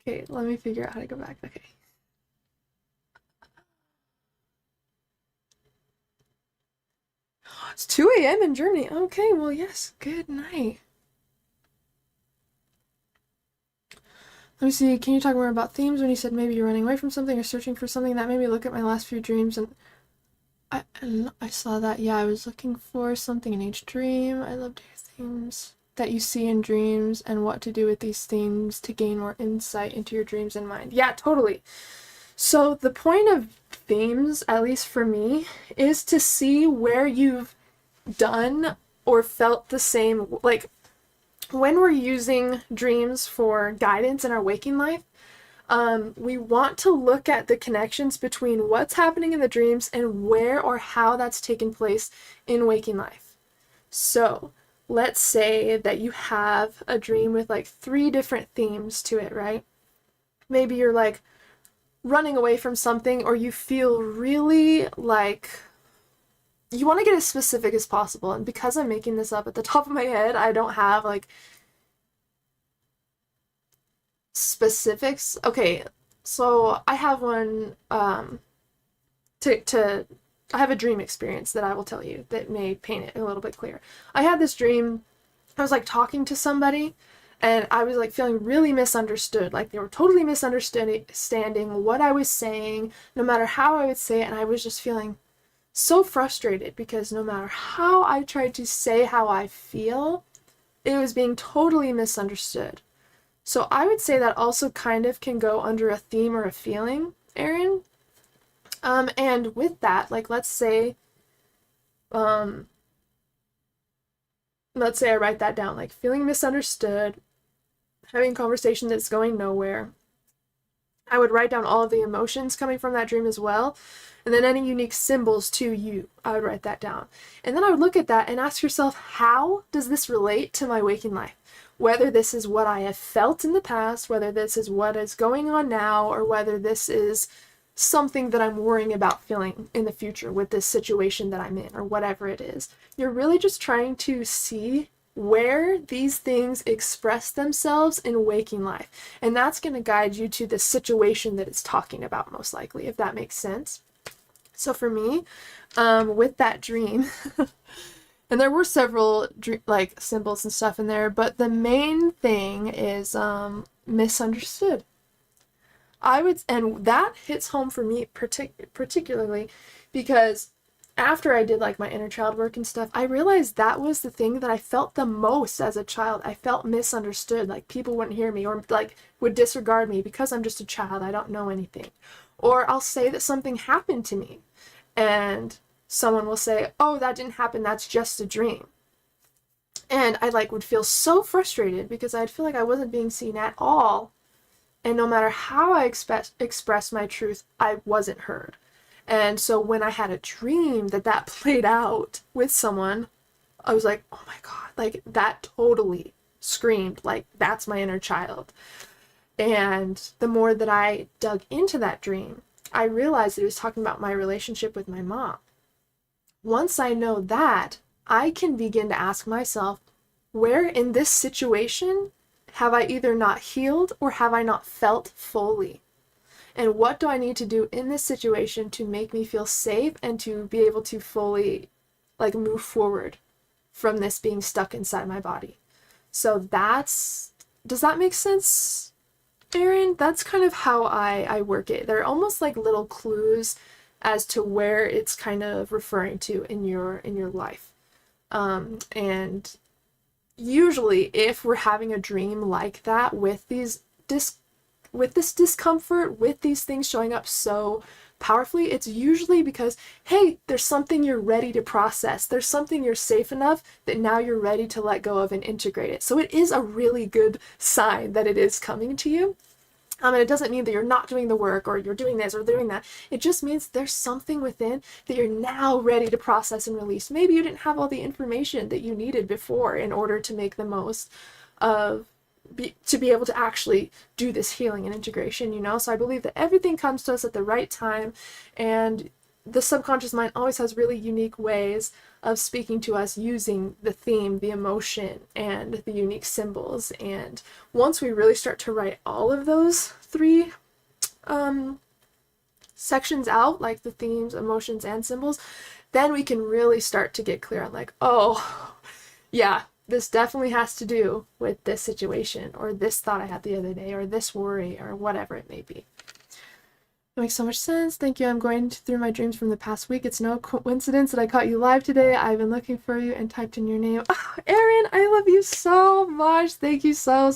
Okay, let me figure out how to go back. Okay. It's 2 a.m. in Germany. Okay, well, yes. Good night. Let me see. Can you talk more about themes? When you said maybe you're running away from something or searching for something, that made me look at my last few dreams, and I saw that. Yeah, I was looking for something in each dream. I loved your themes that you see in dreams and what to do with these themes to gain more insight into your dreams and mind. Yeah, totally. So the point of themes, at least for me, is to see where you've done or felt the same, like when we're using dreams for guidance in our waking life, We want to look at the connections between what's happening in the dreams and where or how that's taken place in waking life. So let's say that you have a dream with like 3 different themes to it, right? Maybe you're like running away from something, or you feel really like you want to get as specific as possible. And because I'm making this up at the top of my head, I don't have like specifics. Okay, so I have one I have a dream experience that I will tell you that may paint it a little bit clearer. I had this dream. I was like talking to somebody, and I was like feeling really misunderstood. Like they were totally misunderstanding what I was saying, no matter how I would say it, and I was just feeling so frustrated because no matter how I tried to say how I feel, it was being totally misunderstood. So I would say that also kind of can go under a theme or a feeling, Erin. And with that, like let's say I write that down, like feeling misunderstood, having a conversation that's going nowhere. I would write down all of the emotions coming from that dream as well. And then any unique symbols to you, I would write that down. And then I would look at that and ask yourself, how does this relate to my waking life? Whether this is what I have felt in the past, whether this is what is going on now, or whether this is something that I'm worrying about feeling in the future with this situation that I'm in, or whatever it is. You're really just trying to see where these things express themselves in waking life. And that's going to guide you to the situation that it's talking about, most likely, if that makes sense. So for me, with that dream, and there were several like symbols and stuff in there, but the main thing is misunderstood. And that hits home for me particularly because after I did like my inner child work and stuff, I realized that was the thing that I felt the most as a child. I felt misunderstood, like people wouldn't hear me, or like would disregard me because I'm just a child, I don't know anything. Or I'll say that something happened to me and someone will say, oh, that didn't happen, that's just a dream. And I like would feel so frustrated because I'd feel like I wasn't being seen at all. And no matter how I expressed my truth, I wasn't heard. And so when I had a dream that played out with someone, I was like, oh my God, like that totally screamed, like that's my inner child. And the more that I dug into that dream, I realized that it was talking about my relationship with my mom. Once I know that, I can begin to ask myself, where in this situation have I either not healed or have I not felt fully? And what do I need to do in this situation to make me feel safe and to be able to fully like move forward from this being stuck inside my body? So does that make sense, Erin? That's kind of how I work it. They're almost like little clues as to where it's kind of referring to in your life. And usually if we're having a dream like that with this discomfort, with these things showing up so powerfully, it's usually because, hey, there's something you're ready to process. There's something you're safe enough that now you're ready to let go of and integrate it. So it is a really good sign that it is coming to you. And it doesn't mean that you're not doing the work or you're doing this or doing that. It just means there's something within that you're now ready to process and release. Maybe you didn't have all the information that you needed before in order to make the most of to be able to actually do this healing and integration, you know? So I believe that everything comes to us at the right time, and the subconscious mind always has really unique ways of speaking to us using the theme, the emotion, and the unique symbols. And once we really start to write all of those 3 sections out, like the themes, emotions, and symbols, then we can really start to get clear on like, oh, yeah, this definitely has to do with this situation, or this thought I had the other day, or this worry, or whatever it may be. It makes so much sense. Thank you. I'm going through my dreams from the past week. It's no coincidence that I caught you live today. I've been looking for you and typed in your name. Oh, Erin, I love you so much. Thank you so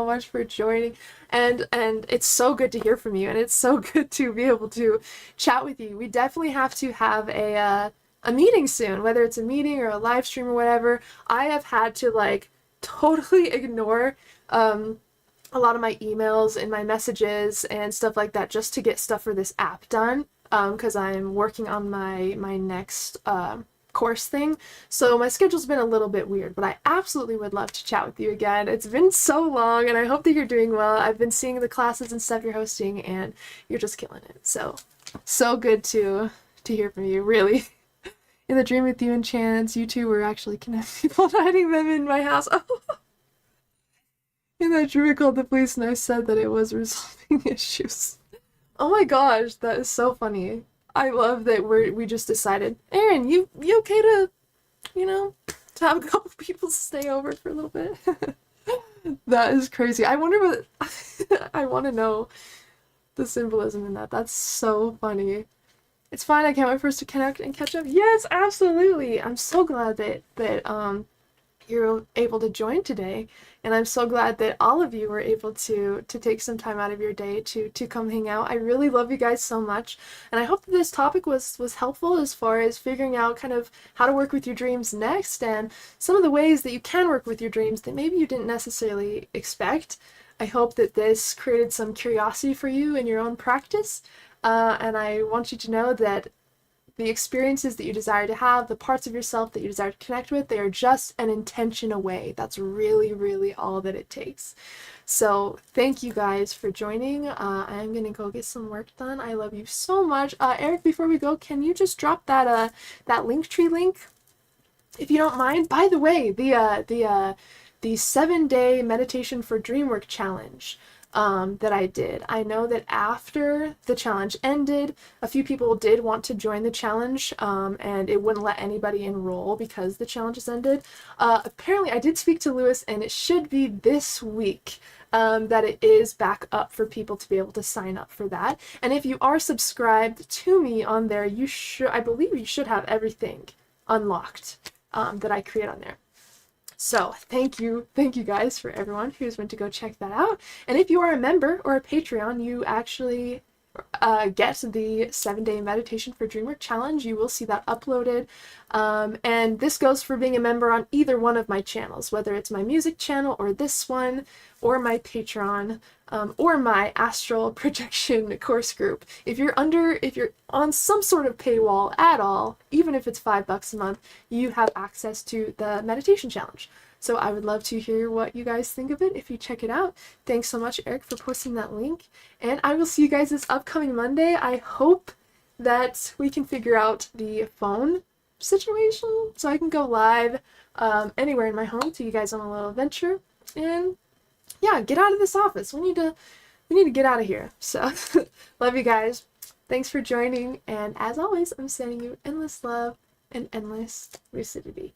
much for joining. And it's so good to hear from you, and it's so good to be able to chat with you. We definitely have to have a meeting soon, whether it's a meeting or a live stream or whatever. I have had to like totally ignore a lot of my emails and my messages and stuff like that just to get stuff for this app done, because I'm working on my next course thing. So my schedule's been a little bit weird, but I absolutely would love to chat with you again. It's been so long, and I hope that you're doing well. I've been seeing the classes and stuff you're hosting, and you're just killing it. So good to hear from you, really. In the Dream With You enchants, you two were actually connecting people, hiding them in my house. Oh. In that dream, I called the police and I said that it was resolving issues. Oh my gosh, that is so funny. I love that we just decided, Aaron, you okay to, to have a couple people stay over for a little bit? That is crazy. I wonder what, I want to know the symbolism in that. That's so funny. It's fine, I can't wait for us to connect and catch up. Yes, absolutely! I'm so glad that you're able to join today, and I'm so glad that all of you were able to take some time out of your day to come hang out. I really love you guys so much, and I hope that this topic was helpful as far as figuring out kind of how to work with your dreams next, and some of the ways that you can work with your dreams that maybe you didn't necessarily expect. I hope that this created some curiosity for you in your own practice. And I want you to know that the experiences that you desire to have, the parts of yourself that you desire to connect with, they are just an intention away. That's really, really all that it takes. So thank you guys for joining. I'm gonna go get some work done. I love you so much. Eric, before we go, can you just drop that Linktree link, if you don't mind? By the way, the 7-day meditation for dream work challenge that I did. I know that after the challenge ended, a few people did want to join the challenge, and it wouldn't let anybody enroll because the challenge has ended. Apparently, I did speak to Lewis, and it should be this week that it is back up for people to be able to sign up for that. And if you are subscribed to me on there, I believe you should have everything unlocked that I create on there. So thank you guys for everyone who's went to go check that out. And if you are a member or a Patreon, you actually get the 7-day meditation for dreamwork challenge. You will see that uploaded. And this goes for being a member on either one of my channels, whether it's my music channel or this one, or my Patreon, or my astral projection course group. If you're on some sort of paywall at all, even if it's $5 a month, you have access to the meditation challenge. So I would love to hear what you guys think of it if you check it out. Thanks so much, Eric, for posting that link. And I will see you guys this upcoming Monday. I hope that we can figure out the phone situation so I can go live anywhere in my home, take you guys on a little adventure. And yeah, get out of this office. We need to get out of here. So love you guys. Thanks for joining. And as always, I'm sending you endless love and endless lucidity.